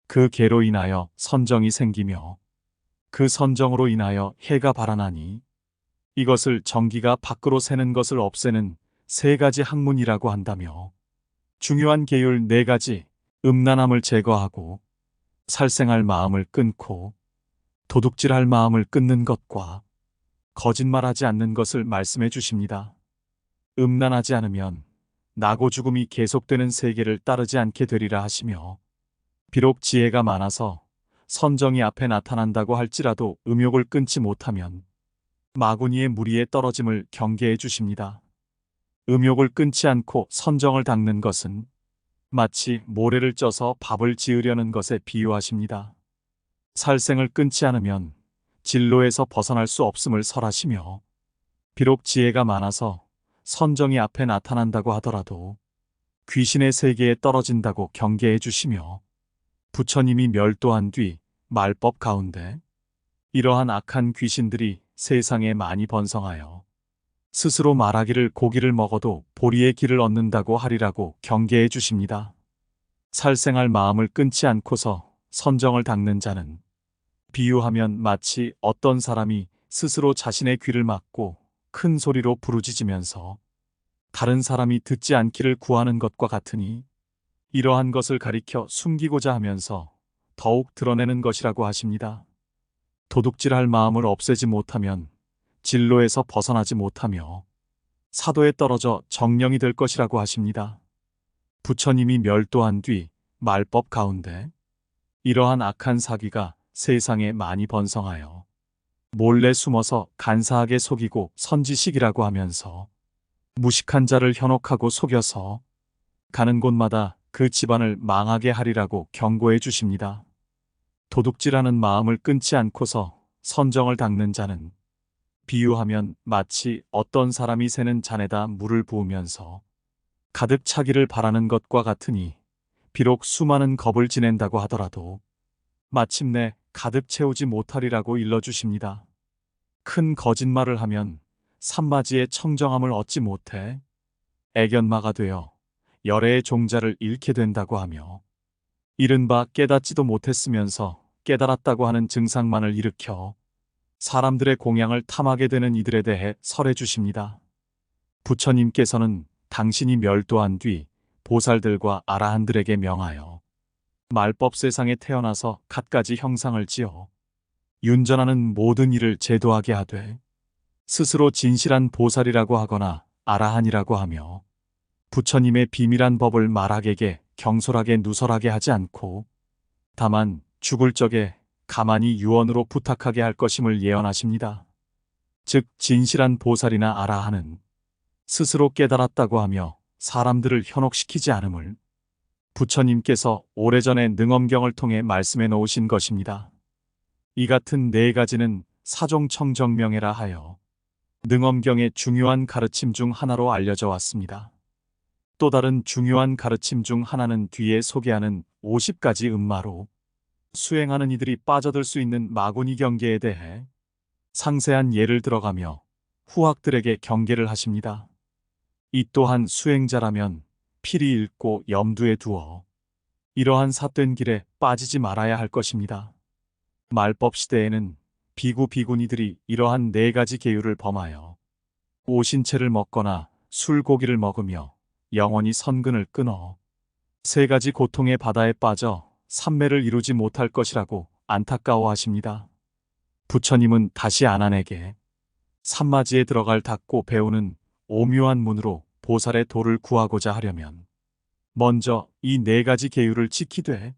그 계로 인하여 선정이 생기며 그 선정으로 인하여 해가 발하나니 이것을 정기가 밖으로 새는 것을 없애는 3가지 학문이라고 한다며 중요한 계율 4가지 음란함을 제거하고 살생할 마음을 끊고 도둑질할 마음을 끊는 것과 거짓말하지 않는 것을 말씀해 주십니다. 음란하지 않으면 나고 죽음이 계속되는 세계를 따르지 않게 되리라 하시며 비록 지혜가 많아서 선정이 앞에 나타난다고 할지라도 음욕을 끊지 못하면 마구니의 무리에 떨어짐을 경계해 주십니다. 음욕을 끊지 않고 선정을 닦는 것은 마치 모래를 쪄서 밥을 지으려는 것에 비유하십니다. 살생을 끊지 않으면 진로에서 벗어날 수 없음을 설하시며 비록 지혜가 많아서 선정이 앞에 나타난다고 하더라도 귀신의 세계에 떨어진다고 경계해 주시며 부처님이 멸도한 뒤 말법 가운데 이러한 악한 귀신들이 세상에 많이 번성하여 스스로 말하기를 고기를 먹어도 보리의 길을 얻는다고 하리라고 경계해 주십니다. 살생할 마음을 끊지 않고서 선정을 닦는 자는 비유하면 마치 어떤 사람이 스스로 자신의 귀를 막고 큰 소리로 부르짖으면서 다른 사람이 듣지 않기를 구하는 것과 같으니 이러한 것을 가리켜 숨기고자 하면서 더욱 드러내는 것이라고 하십니다. 도둑질할 마음을 없애지 못하면 진로에서 벗어나지 못하며 사도에 떨어져 정령이 될 것이라고 하십니다. 부처님이 멸도한 뒤 말법 가운데 이러한 악한 사기가 세상에 많이 번성하여 몰래 숨어서 간사하게 속이고 선지식이라고 하면서 무식한 자를 현혹하고 속여서 가는 곳마다 그 집안을 망하게 하리라고 경고해 주십니다. 도둑질하는 마음을 끊지 않고서 선정을 닦는 자는 비유하면 마치 어떤 사람이 새는 잔에다 물을 부으면서 가득 차기를 바라는 것과 같으니 비록 수많은 겁을 지낸다고 하더라도 마침내 가득 채우지 못하리라고 일러주십니다. 큰 거짓말을 하면 산마지의 청정함을 얻지 못해 애견마가 되어 열애의 종자를 잃게 된다고 하며 이른바 깨닫지도 못했으면서 깨달았다고 하는 증상만을 일으켜 사람들의 공양을 탐하게 되는 이들에 대해 설해 주십니다. 부처님께서는 당신이 멸도한 뒤 보살들과 아라한들에게 명하여 말법 세상에 태어나서 갖가지 형상을 지어 윤전하는 모든 일을 제도하게 하되 스스로 진실한 보살이라고 하거나 아라한이라고 하며 부처님의 비밀한 법을 말하게게 경솔하게 누설하게 하지 않고 다만 죽을 적에 가만히 유언으로 부탁하게 할 것임을 예언하십니다. 즉 진실한 보살이나 아라한은 스스로 깨달았다고 하며 사람들을 현혹시키지 않음을 부처님께서 오래전에 능엄경을 통해 말씀해 놓으신 것입니다. 이 같은 네 가지는 사종청정명예라 하여 능엄경의 중요한 가르침 중 하나로 알려져 왔습니다. 또 다른 중요한 가르침 중 하나는 뒤에 소개하는 50가지 음마로 수행하는 이들이 빠져들 수 있는 마구니 경계에 대해 상세한 예를 들어가며 후학들에게 경계를 하십니다. 이 또한 수행자라면 필히 읽고 염두에 두어 이러한 삿된 길에 빠지지 말아야 할 것입니다. 말법 시대에는 비구 비구니들이 이러한 네 가지 계율을 범하여 오신채를 먹거나 술고기를 먹으며 영원히 선근을 끊어 세 가지 고통의 바다에 빠져 삼매를 이루지 못할 것이라고 안타까워하십니다. 부처님은 다시 아난에게 산마지에 들어갈 닦고 배우는 오묘한 문으로 보살의 도를 구하고자 하려면 먼저 이 네 가지 계율을 지키되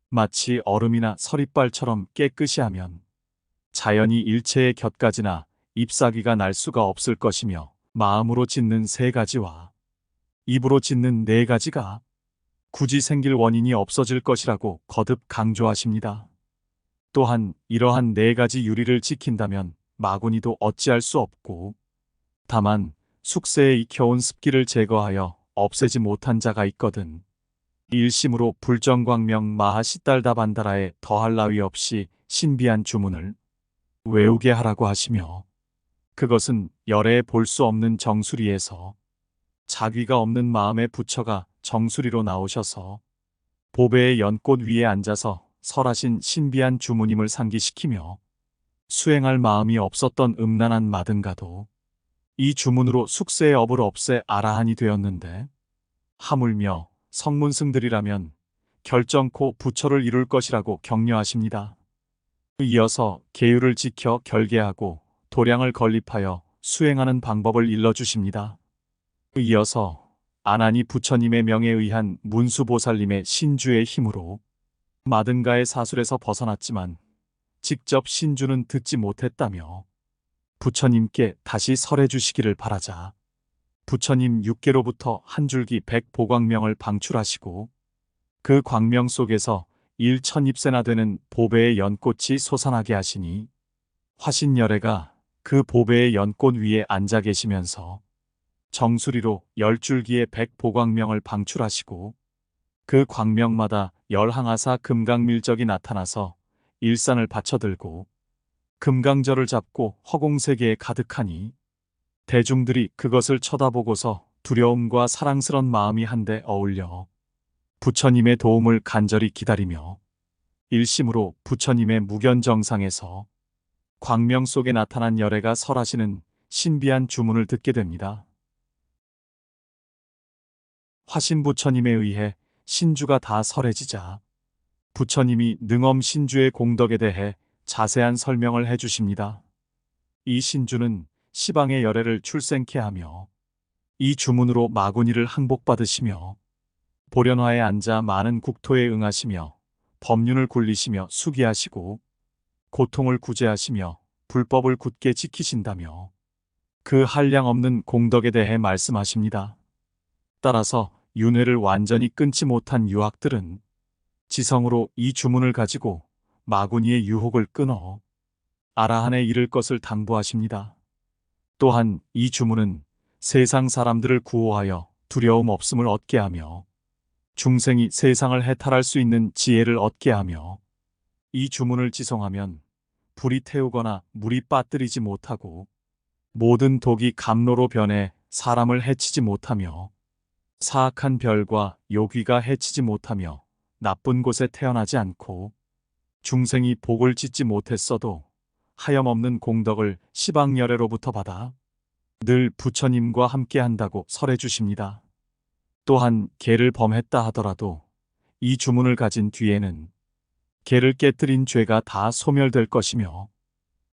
마치 얼음이나 서리빨처럼 깨끗이 하면 자연히 일체의 곁가지나 잎사귀가 날 수가 없을 것이며 마음으로 짓는 세 가지와 입으로 짓는 네 가지가 굳이 생길 원인이 없어질 것이라고 거듭 강조하십니다. 또한 이러한 네 가지 유리를 지킨다면 마구니도 어찌할 수 없고 다만 숙세에 익혀온 습기를 제거하여 없애지 못한 자가 있거든 일심으로 불정광명 마하시달다반다라에 더할 나위 없이 신비한 주문을 외우게 하라고 하시며 그것은 열애에 볼 수 없는 정수리에서 자귀가 없는 마음의 부처가 정수리로 나오셔서 보배의 연꽃 위에 앉아서 설하신 신비한 주문임을 상기시키며 수행할 마음이 없었던 음란한 마든가도 이 주문으로 숙세의 업을 없애 아라한이 되었는데 하물며 성문승들이라면 결정코 부처를 이룰 것이라고 격려하십니다. 이어서 계율을 지켜 결계하고 도량을 건립하여 수행하는 방법을 일러주십니다. 이어서 아난이 부처님의 명에 의한 문수보살님의 신주의 힘으로 마든가의 사술에서 벗어났지만 직접 신주는 듣지 못했다며 부처님께 다시 설해 주시기를 바라자 부처님 육계로부터 한 줄기 100보광명을 방출하시고 그 광명 속에서 1,000잎새나 되는 보배의 연꽃이 솟아나게 하시니 화신열애가 그 보배의 연꽃 위에 앉아 계시면서 정수리로 10줄기의 100보광명을 방출하시고 그 광명마다 열항아사 금강밀적이 나타나서 일산을 받쳐들고 금강절을 잡고 허공세계에 가득하니 대중들이 그것을 쳐다보고서 두려움과 사랑스런 마음이 한데 어울려 부처님의 도움을 간절히 기다리며 일심으로 부처님의 무견정상에서 광명 속에 나타난 열애가 설하시는 신비한 주문을 듣게 됩니다. 화신 부처님에 의해 신주가 다 설해지자 부처님이 능엄 신주의 공덕에 대해 자세한 설명을 해주십니다. 이 신주는 시방의 열애를 출생케 하며 이 주문으로 마구니를 항복받으시며 보련화에 앉아 많은 국토에 응하시며 법륜을 굴리시며 수기하시고 고통을 구제하시며 불법을 굳게 지키신다며 그 한량없는 공덕에 대해 말씀하십니다. 따라서 윤회를 완전히 끊지 못한 유학들은 지성으로 이 주문을 가지고 마구니의 유혹을 끊어 아라한에 이를 것을 당부하십니다. 또한 이 주문은 세상 사람들을 구호하여 두려움 없음을 얻게 하며 중생이 세상을 해탈할 수 있는 지혜를 얻게 하며 이 주문을 지성하면 불이 태우거나 물이 빠뜨리지 못하고 모든 독이 감로로 변해 사람을 해치지 못하며 사악한 별과 요귀가 해치지 못하며 나쁜 곳에 태어나지 않고 중생이 복을 짓지 못했어도 하염없는 공덕을 시방열애로부터 받아 늘 부처님과 함께 한다고 설해 주십니다. 또한 계를 범했다 하더라도 이 주문을 가진 뒤에는 계를 깨뜨린 죄가 다 소멸될 것이며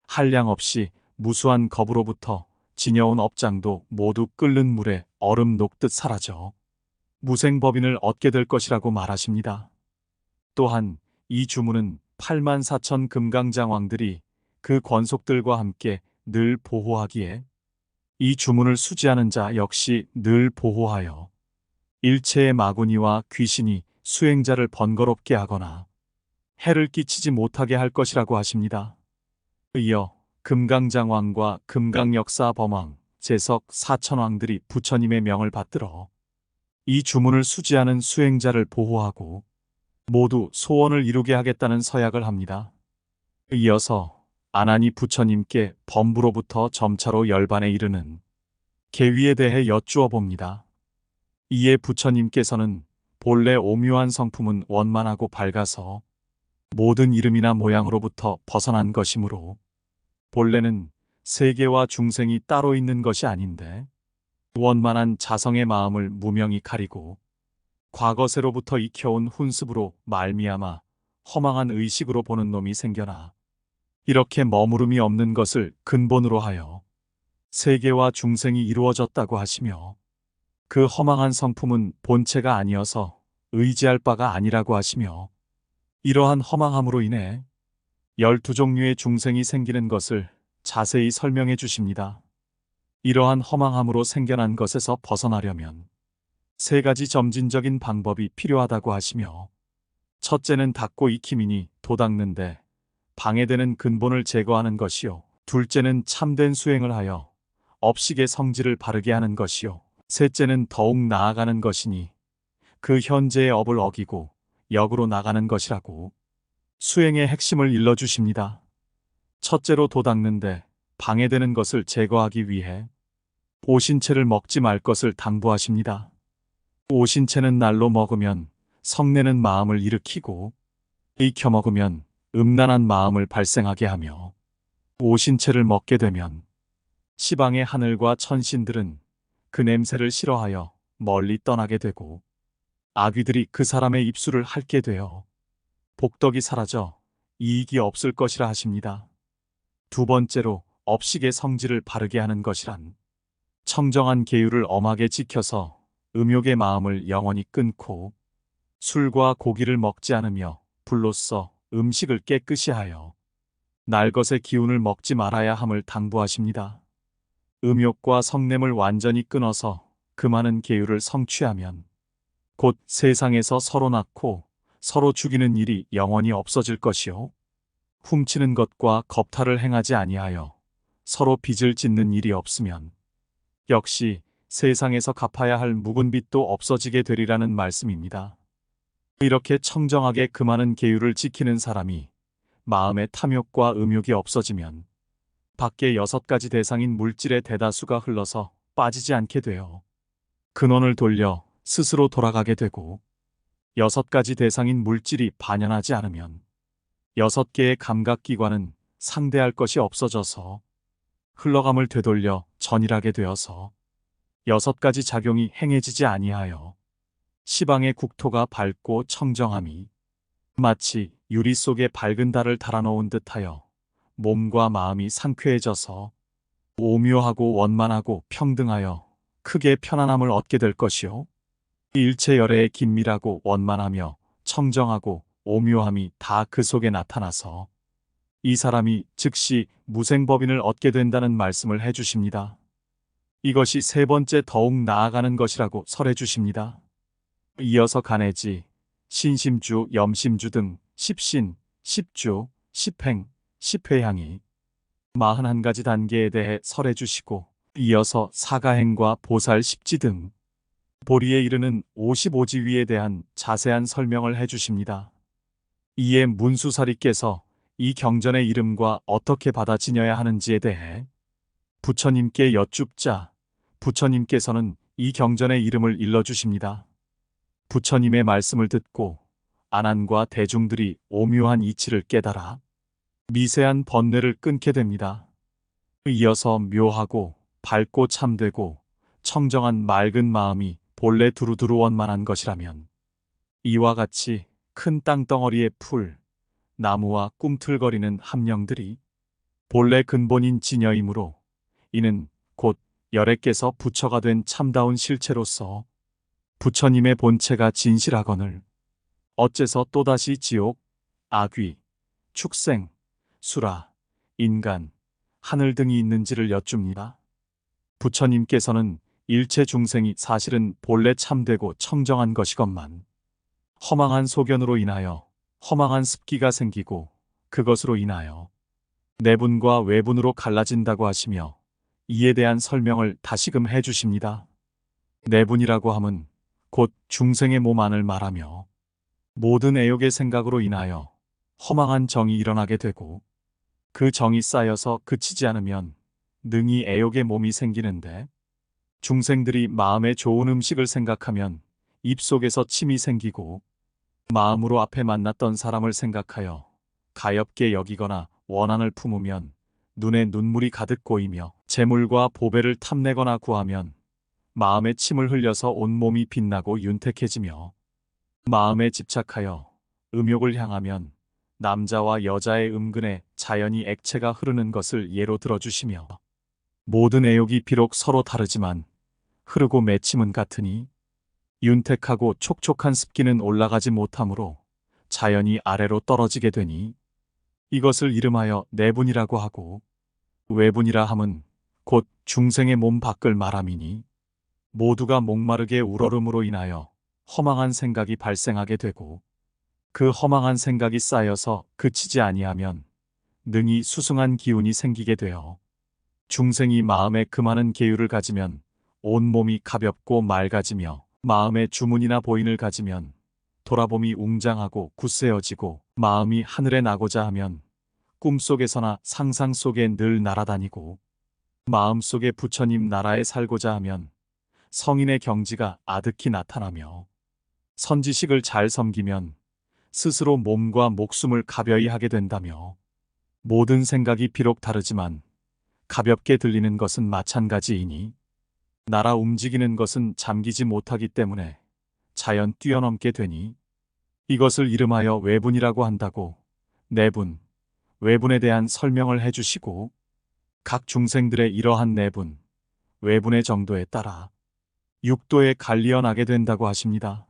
한량없이 무수한 겁으로부터 지녀온 업장도 모두 끓는 물에 얼음 녹듯 사라져 무생법인을 얻게 될 것이라고 말하십니다. 또한 이 주문은 8만 4천 금강장왕들이 그 권속들과 함께 늘 보호하기에 이 주문을 수지하는 자 역시 늘 보호하여 일체의 마구니와 귀신이 수행자를 번거롭게 하거나 해를 끼치지 못하게 할 것이라고 하십니다. 이어 금강장왕과 금강역사범왕, 제석 사천왕들이 부처님의 명을 받들어 이 주문을 수지하는 수행자를 보호하고 모두 소원을 이루게 하겠다는 서약을 합니다. 이어서 아나니 부처님께 범부로부터 점차로 열반에 이르는 계위에 대해 여쭈어 봅니다. 이에 부처님께서는 본래 오묘한 성품은 원만하고 밝아서 모든 이름이나 모양으로부터 벗어난 것이므로 본래는 세계와 중생이 따로 있는 것이 아닌데 원만한 자성의 마음을 무명히 가리고 과거세로부터 익혀온 훈습으로 말미암아 허망한 의식으로 보는 놈이 생겨나 이렇게 머무름이 없는 것을 근본으로 하여 세계와 중생이 이루어졌다고 하시며 그 허망한 성품은 본체가 아니어서 의지할 바가 아니라고 하시며 이러한 허망함으로 인해 12종류의 중생이 생기는 것을 자세히 설명해 주십니다. 이러한 허망함으로 생겨난 것에서 벗어나려면 세 가지 점진적인 방법이 필요하다고 하시며 첫째는 닦고 익힘이니 도닦는데 방해되는 근본을 제거하는 것이요. 둘째는 참된 수행을 하여 업식의 성질을 바르게 하는 것이요. 셋째는 더욱 나아가는 것이니 그 현재의 업을 어기고 역으로 나가는 것이라고 수행의 핵심을 일러주십니다. 첫째로 도닦는데 방해되는 것을 제거하기 위해 오신채를 먹지 말 것을 당부하십니다. 오신채는 날로 먹으면 성내는 마음을 일으키고 익혀 먹으면 음란한 마음을 발생하게 하며 오신채를 먹게 되면 시방의 하늘과 천신들은 그 냄새를 싫어하여 멀리 떠나게 되고 아귀들이 그 사람의 입술을 핥게 되어 복덕이 사라져 이익이 없을 것이라 하십니다. 두 번째로 업식의 성질을 바르게 하는 것이란 청정한 계율을 엄하게 지켜서 음욕의 마음을 영원히 끊고 술과 고기를 먹지 않으며 불로써 음식을 깨끗이 하여 날것의 기운을 먹지 말아야 함을 당부하십니다. 음욕과 성냄을 완전히 끊어서 그 많은 계율을 성취하면 곧 세상에서 서로 낳고 서로 죽이는 일이 영원히 없어질 것이요. 훔치는 것과 겁탈을 행하지 아니하여 서로 빚을 짓는 일이 없으면 역시 세상에서 갚아야 할 묵은 빚도 없어지게 되리라는 말씀입니다. 이렇게 청정하게 그 많은 계율을 지키는 사람이 마음의 탐욕과 음욕이 없어지면 밖에 6가지 대상인 물질의 대다수가 흘러서 빠지지 않게 되어 근원을 돌려 스스로 돌아가게 되고 6가지 대상인 물질이 반연하지 않으면 6개의 감각기관은 상대할 것이 없어져서 흘러감을 되돌려 전일하게 되어서 6가지 작용이 행해지지 아니하여 시방의 국토가 밝고 청정함이 마치 유리 속에 밝은 달을 달아놓은 듯하여 몸과 마음이 상쾌해져서 오묘하고 원만하고 평등하여 크게 편안함을 얻게 될 것이요. 일체열애의 긴밀하고 원만하며 청정하고 오묘함이 다 그 속에 나타나서 이 사람이 즉시 무생법인을 얻게 된다는 말씀을 해주십니다. 이것이 3번째 더욱 나아가는 것이라고 설해 주십니다. 이어서 간해지, 신심주, 염심주 등 10신, 10주, 10행, 10회향이 41가지 단계에 대해 설해 주시고 이어서 사가행과 보살 10지 등 보리에 이르는 55지위에 대한 자세한 설명을 해 주십니다. 이에 문수사리께서 이 경전의 이름과 어떻게 받아 지녀야 하는지에 대해 부처님께 여쭙자 부처님께서는 이 경전의 이름을 일러주십니다. 부처님의 말씀을 듣고 아난과 대중들이 오묘한 이치를 깨달아 미세한 번뇌를 끊게 됩니다. 이어서 묘하고 밝고 참되고 청정한 맑은 마음이 본래 두루두루 원만한 것이라면 이와 같이 큰 땅덩어리의 풀, 나무와 꿈틀거리는 함령들이 본래 근본인 진여이므로 이는 곧 열애께서 부처가 된 참다운 실체로서 부처님의 본체가 진실하거늘 어째서 또다시 지옥, 악귀, 축생, 수라, 인간, 하늘 등이 있는지를 여쭙니다. 부처님께서는 일체 중생이 사실은 본래 참되고 청정한 것이건만 허망한 소견으로 인하여 허망한 습기가 생기고 그것으로 인하여 내분과 외분으로 갈라진다고 하시며 이에 대한 설명을 다시금 해주십니다. 내분이라고 함은 곧 중생의 몸 안을 말하며 모든 애욕의 생각으로 인하여 허망한 정이 일어나게 되고 그 정이 쌓여서 그치지 않으면 능히 애욕의 몸이 생기는데 중생들이 마음에 좋은 음식을 생각하면 입속에서 침이 생기고 마음으로 앞에 만났던 사람을 생각하여 가엾게 여기거나 원한을 품으면 눈에 눈물이 가득 고이며 재물과 보배를 탐내거나 구하면 마음에 침을 흘려서 온몸이 빛나고 윤택해지며 마음에 집착하여 음욕을 향하면 남자와 여자의 음근에 자연히 액체가 흐르는 것을 예로 들어주시며 모든 애욕이 비록 서로 다르지만 흐르고 맺힘은 같으니 윤택하고 촉촉한 습기는 올라가지 못하므로 자연히 아래로 떨어지게 되니 이것을 이름하여 내분이라고 하고 외분이라 함은 곧 중생의 몸 밖을 말함이니 모두가 목마르게 우러름으로 인하여 허망한 생각이 발생하게 되고 그 허망한 생각이 쌓여서 그치지 아니하면 능히 수승한 기운이 생기게 되어 중생이 마음에 그 많은 계율을 가지면 온몸이 가볍고 맑아지며 마음에 주문이나 보인을 가지면 돌아봄이 웅장하고 굳세어지고 마음이 하늘에 나고자 하면 꿈속에서나 상상 속에 늘 날아다니고 마음속에 부처님 나라에 살고자 하면 성인의 경지가 아득히 나타나며 선지식을 잘 섬기면 스스로 몸과 목숨을 가벼이 하게 된다며 모든 생각이 비록 다르지만 가볍게 들리는 것은 마찬가지이니 날아 움직이는 것은 잠기지 못하기 때문에 자연 뛰어넘게 되니 이것을 이름하여 외분이라고 한다고 내분, 외분에 대한 설명을 해주시고 각 중생들의 이러한 내분, 외분의 정도에 따라 육도에 갈리어 나게 된다고 하십니다.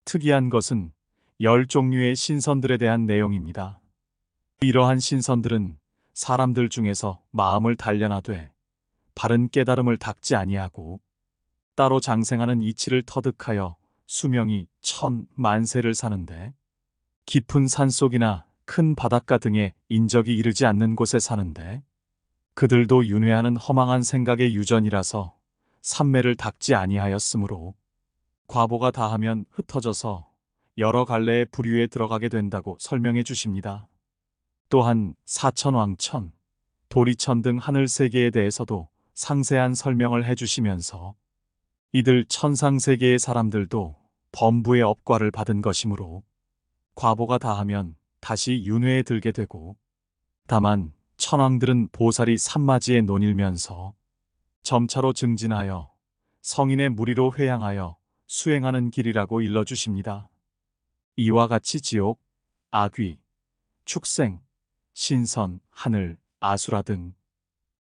특이한 것은 10종류의 신선들에 대한 내용입니다. 이러한 신선들은 사람들 중에서 마음을 단련하되 바른 깨달음을 닦지 아니하고 따로 장생하는 이치를 터득하여 수명이 1000만세를 사는데 깊은 산속이나 큰 바닷가 등의 인적이 이르지 않는 곳에 사는데 그들도 윤회하는 허망한 생각의 유전이라서 삼매를 닦지 아니하였으므로 과보가 다하면 흩어져서 여러 갈래의 부류에 들어가게 된다고 설명해 주십니다. 또한 사천왕천, 도리천 등 하늘 세계에 대해서도 상세한 설명을 해주시면서 이들 천상세계의 사람들도 범부의 업과를 받은 것이므로 과보가 다하면 다시 윤회에 들게 되고 다만 천황들은 보살이 산마지에 논일면서 점차로 증진하여 성인의 무리로 회양하여 수행하는 길이라고 일러주십니다. 이와 같이 지옥, 악귀, 축생, 신선, 하늘, 아수라 등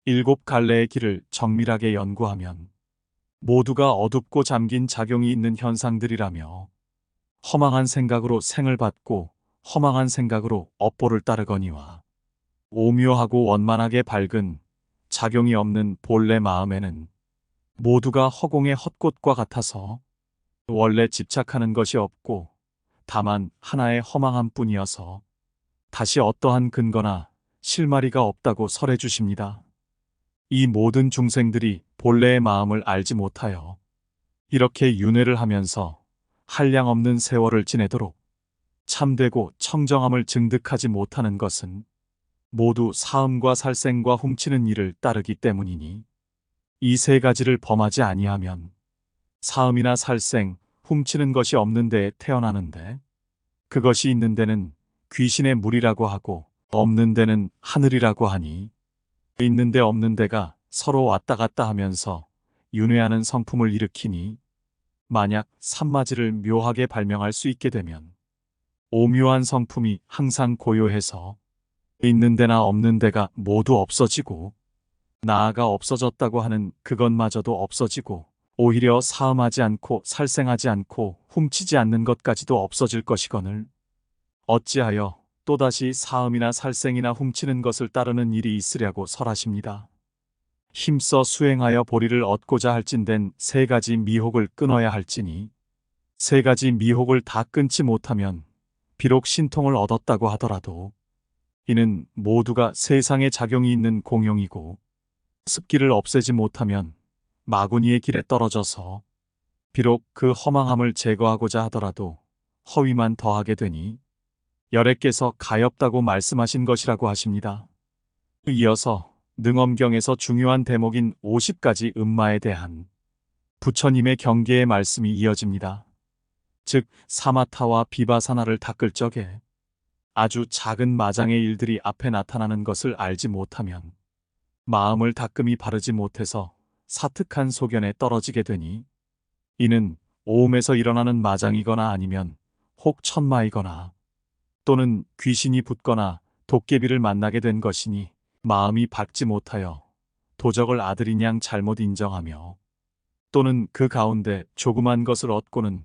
7갈래의 길을 정밀하게 연구하면 모두가 어둡고 잠긴 작용이 있는 현상들이라며 허망한 생각으로 생을 받고 허망한 생각으로 업보를 따르거니와 오묘하고 원만하게 밝은 작용이 없는 본래 마음에는 모두가 허공의 헛꽃과 같아서 원래 집착하는 것이 없고 다만 하나의 허망함 뿐이어서 다시 어떠한 근거나 실마리가 없다고 설해 주십니다. 이 모든 중생들이 본래의 마음을 알지 못하여 이렇게 윤회를 하면서 한량없는 세월을 지내도록 참되고 청정함을 증득하지 못하는 것은 모두 사음과 살생과 훔치는 일을 따르기 때문이니 이 세 가지를 범하지 아니하면 사음이나 살생, 훔치는 것이 없는 데에 태어나는데 그것이 있는 데는 귀신의 무리라고 하고 없는 데는 하늘이라고 하니 있는 데 없는 데가 서로 왔다 갔다 하면서 윤회하는 성품을 일으키니 만약 산마지를 묘하게 발명할 수 있게 되면 오묘한 성품이 항상 고요해서 있는 데나 없는 데가 모두 없어지고 나아가 없어졌다고 하는 그것마저도 없어지고 오히려 사음하지 않고 살생하지 않고 훔치지 않는 것까지도 없어질 것이거늘 어찌하여 또다시 사음이나 살생이나 훔치는 것을 따르는 일이 있으랴고 설하십니다. 힘써 수행하여 보리를 얻고자 할진된 세 가지 미혹을 끊어야 할지니 세 가지 미혹을 다 끊지 못하면 비록 신통을 얻었다고 하더라도 이는 모두가 세상에 작용이 있는 공용이고 습기를 없애지 못하면 마구니의 길에 떨어져서 비록 그 허망함을 제거하고자 하더라도 허위만 더하게 되니 열애께서 가엾다고 말씀하신 것이라고 하십니다. 이어서 능엄경에서 중요한 대목인 50가지 음마에 대한 부처님의 경계의 말씀이 이어집니다. 즉 사마타와 비바사나를 닦을 적에 아주 작은 마장의 일들이 앞에 나타나는 것을 알지 못하면 마음을 닦음이 바르지 못해서 사특한 소견에 떨어지게 되니 이는 오음에서 일어나는 마장이거나 아니면 혹 천마이거나 또는 귀신이 붙거나 도깨비를 만나게 된 것이니 마음이 밝지 못하여 도적을 아들인 양 잘못 인정하며 또는 그 가운데 조그만 것을 얻고는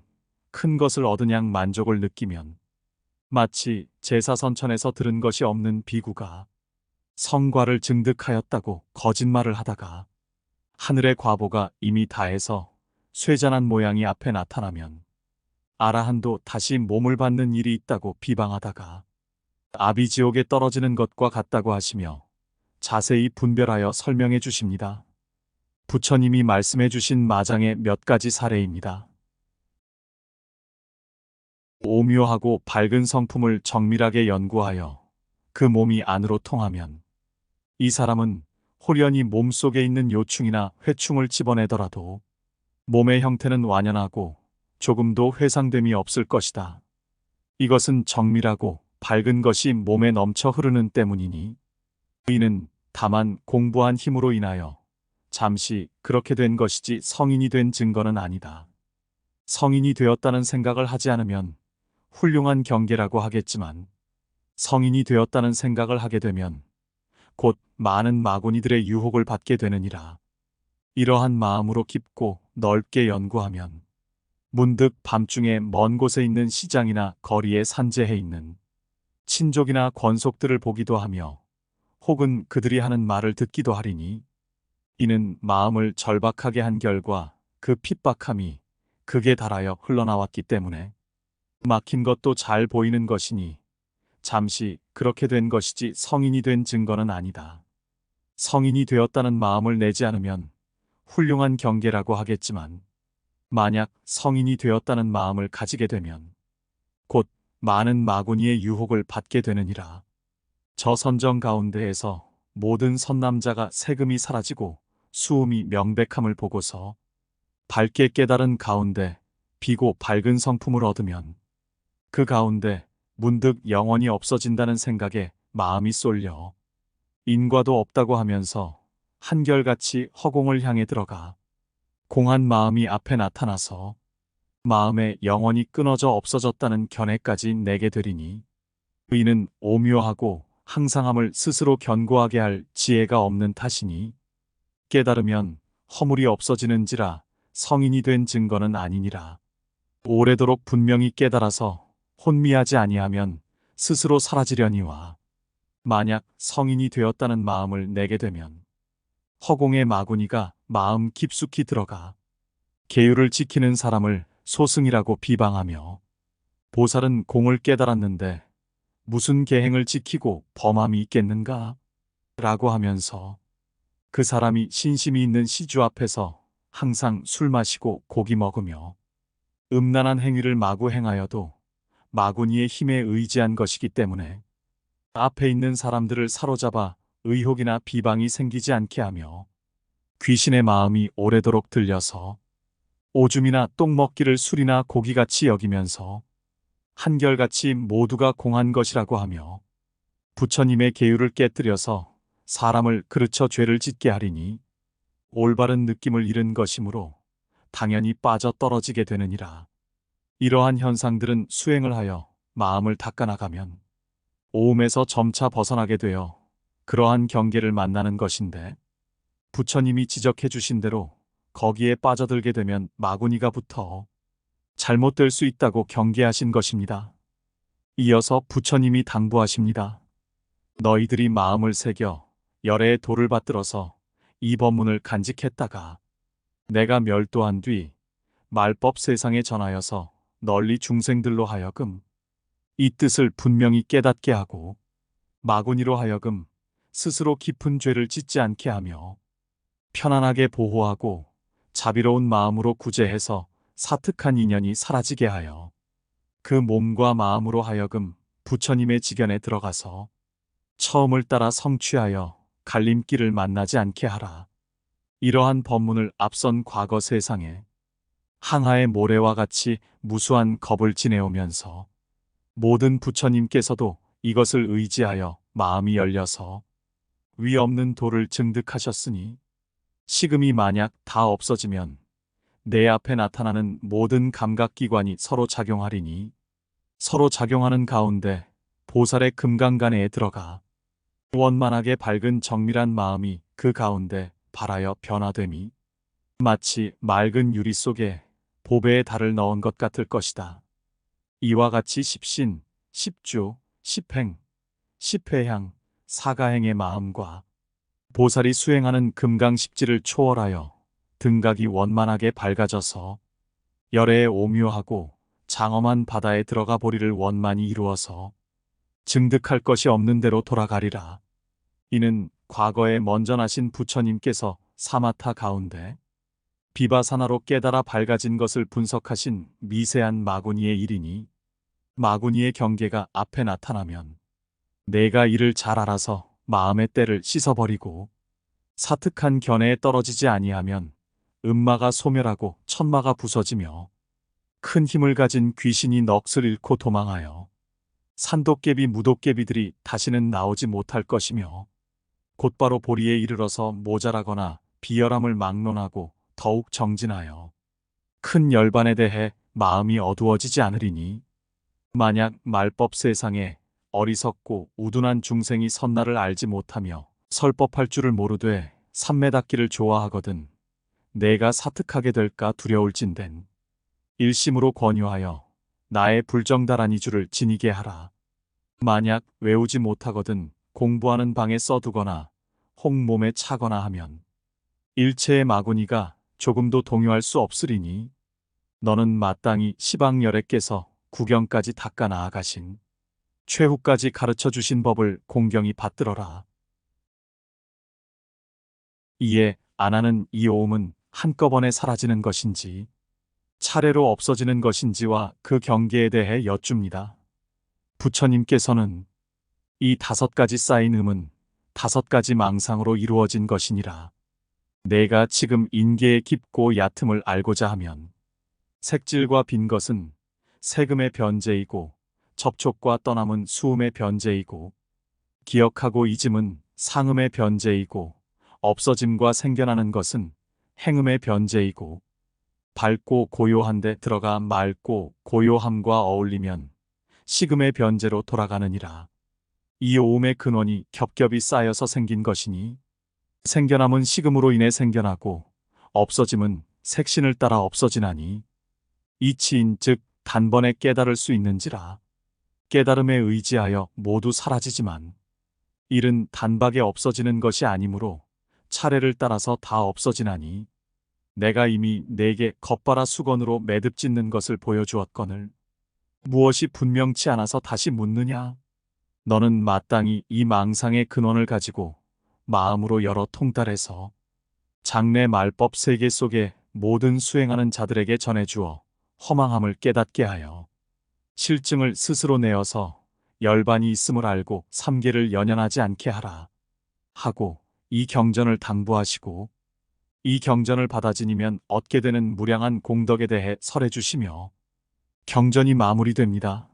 큰 것을 얻은 양 만족을 느끼면 마치 제사선천에서 들은 것이 없는 비구가 성과를 증득하였다고 거짓말을 하다가 하늘의 과보가 이미 다해서 쇠잔한 모양이 앞에 나타나면 아라한도 다시 몸을 받는 일이 있다고 비방하다가 아비지옥에 떨어지는 것과 같다고 하시며 자세히 분별하여 설명해 주십니다. 부처님이 말씀해 주신 마장의 몇 가지 사례입니다. 오묘하고 밝은 성품을 정밀하게 연구하여 그 몸이 안으로 통하면 이 사람은 홀연히 몸속에 있는 요충이나 회충을 집어내더라도 몸의 형태는 완연하고 조금도 회상됨이 없을 것이다. 이것은 정밀하고 밝은 것이 몸에 넘쳐 흐르는 때문이니 이는 다만 공부한 힘으로 인하여 잠시 그렇게 된 것이지 성인이 된 증거는 아니다. 성인이 되었다는 생각을 하지 않으면 훌륭한 경계라고 하겠지만 성인이 되었다는 생각을 하게 되면 곧 많은 마구니들의 유혹을 받게 되느니라. 이러한 마음으로 깊고 넓게 연구하면 문득 밤중에 먼 곳에 있는 시장이나 거리에 산재해 있는 친족이나 권속들을 보기도 하며 혹은 그들이 하는 말을 듣기도 하리니 이는 마음을 절박하게 한 결과 그 핍박함이 극에 달하여 흘러나왔기 때문에 막힌 것도 잘 보이는 것이니 잠시 그렇게 된 것이지 성인이 된 증거는 아니다. 성인이 되었다는 마음을 내지 않으면 훌륭한 경계라고 하겠지만 만약 성인이 되었다는 마음을 가지게 되면 곧 많은 마구니의 유혹을 받게 되느니라. 저 선정 가운데에서 모든 선남자가 세금이 사라지고 수음이 명백함을 보고서 밝게 깨달은 가운데 비고 밝은 성품을 얻으면 그 가운데 문득 영원히 없어진다는 생각에 마음이 쏠려 인과도 없다고 하면서 한결같이 허공을 향해 들어가 공한 마음이 앞에 나타나서 마음에 영원히 끊어져 없어졌다는 견해까지 내게 되리니 의는 오묘하고 항상함을 스스로 견고하게 할 지혜가 없는 탓이니 깨달으면 허물이 없어지는지라 성인이 된 증거는 아니니라. 오래도록 분명히 깨달아서 혼미하지 아니하면 스스로 사라지려니와 만약 성인이 되었다는 마음을 내게 되면 허공의 마구니가 마음 깊숙이 들어가 계율을 지키는 사람을 소승이라고 비방하며 보살은 공을 깨달았는데 무슨 계행을 지키고 범함이 있겠는가? 라고 하면서 그 사람이 신심이 있는 시주 앞에서 항상 술 마시고 고기 먹으며 음란한 행위를 마구 행하여도 마구니의 힘에 의지한 것이기 때문에 앞에 있는 사람들을 사로잡아 의혹이나 비방이 생기지 않게 하며 귀신의 마음이 오래도록 들려서 오줌이나 똥 먹기를 술이나 고기같이 여기면서 한결같이 모두가 공한 것이라고 하며 부처님의 계율을 깨뜨려서 사람을 그르쳐 죄를 짓게 하리니 올바른 느낌을 잃은 것이므로 당연히 빠져 떨어지게 되느니라. 이러한 현상들은 수행을 하여 마음을 닦아나가면 오음에서 점차 벗어나게 되어 그러한 경계를 만나는 것인데 부처님이 지적해 주신 대로 거기에 빠져들게 되면 마구니가 붙어 잘못될 수 있다고 경계하신 것입니다. 이어서 부처님이 당부하십니다. 너희들이 마음을 새겨 열애의 도를 받들어서 이 법문을 간직했다가 내가 멸도한 뒤 말법 세상에 전하여서 널리 중생들로 하여금 이 뜻을 분명히 깨닫게 하고 마구니로 하여금 스스로 깊은 죄를 짓지 않게 하며 편안하게 보호하고 자비로운 마음으로 구제해서 사특한 인연이 사라지게 하여 그 몸과 마음으로 하여금 부처님의 지견에 들어가서 처음을 따라 성취하여 갈림길을 만나지 않게 하라. 이러한 법문을 앞선 과거 세상에 항하의 모래와 같이 무수한 겁을 지내오면서 모든 부처님께서도 이것을 의지하여 마음이 열려서 위 없는 도를 증득하셨으니 식음이 만약 다 없어지면 내 앞에 나타나는 모든 감각기관이 서로 작용하리니 서로 작용하는 가운데 보살의 금강간에 들어가 원만하게 밝은 정밀한 마음이 그 가운데 발하여 변화됨이 마치 맑은 유리 속에 보배의 달을 넣은 것 같을 것이다. 이와 같이 십신, 십주, 십행, 십회향, 사가행의 마음과 보살이 수행하는 금강십지를 초월하여 등각이 원만하게 밝아져서 열애에 오묘하고 장엄한 바다에 들어가 보리를 원만히 이루어서 증득할 것이 없는 대로 돌아가리라. 이는 과거에 먼저 나신 부처님께서 사마타 가운데 비바사나로 깨달아 밝아진 것을 분석하신 미세한 마구니의 일이니 마구니의 경계가 앞에 나타나면 내가 이를 잘 알아서 마음의 때를 씻어버리고 사특한 견해에 떨어지지 아니하면 음마가 소멸하고 천마가 부서지며 큰 힘을 가진 귀신이 넋을 잃고 도망하여 산도깨비 무도깨비들이 다시는 나오지 못할 것이며 곧바로 보리에 이르러서 모자라거나 비열함을 막론하고 더욱 정진하여 큰 열반에 대해 마음이 어두워지지 않으리니 만약 말법 세상에 어리석고 우둔한 중생이 선날을 알지 못하며 설법할 줄을 모르되 삼매 닦기를 좋아하거든 내가 사특하게 될까 두려울진된 일심으로 권유하여 나의 불정다란 이주를 지니게 하라. 만약 외우지 못하거든 공부하는 방에 써두거나 혹 몸에 차거나 하면 일체의 마구니가 조금도 동요할 수 없으리니 너는 마땅히 시방열애께서 구경까지 닦아 나아가신 최후까지 가르쳐 주신 법을 공경히 받들어라. 이에 안 하는 이 오음은 한꺼번에 사라지는 것인지 차례로 없어지는 것인지와 그 경계에 대해 여쭙니다. 부처님께서는 이 5가지 쌓인 음은 5가지 망상으로 이루어진 것이니라. 내가 지금 인계의 깊고 얕음을 알고자 하면 색질과 빈 것은 세금의 변제이고 접촉과 떠남은 수음의 변제이고 기억하고 잊음은 상음의 변제이고 없어짐과 생겨나는 것은 행음의 변제이고 밝고 고요한데 들어가 맑고 고요함과 어울리면 식음의 변제로 돌아가느니라. 이 오음의 근원이 겹겹이 쌓여서 생긴 것이니 생겨남은 식음으로 인해 생겨나고 없어짐은 색신을 따라 없어지나니 이치인 즉 단번에 깨달을 수 있는지라. 깨달음에 의지하여 모두 사라지지만 일은 단박에 없어지는 것이 아니므로 차례를 따라서 다 없어지나니 내가 이미 네게 겉바라 수건으로 매듭 짓는 것을 보여주었거늘 무엇이 분명치 않아서 다시 묻느냐? 너는 마땅히 이 망상의 근원을 가지고 마음으로 열어 통달해서 장래 말법 세계 속에 모든 수행하는 자들에게 전해주어 허망함을 깨닫게 하여 실증을 스스로 내어서 열반이 있음을 알고 삼계를 연연하지 않게 하라 하고 이 경전을 당부하시고 이 경전을 받아 지니면 얻게 되는 무량한 공덕에 대해 설해 주시며 경전이 마무리됩니다.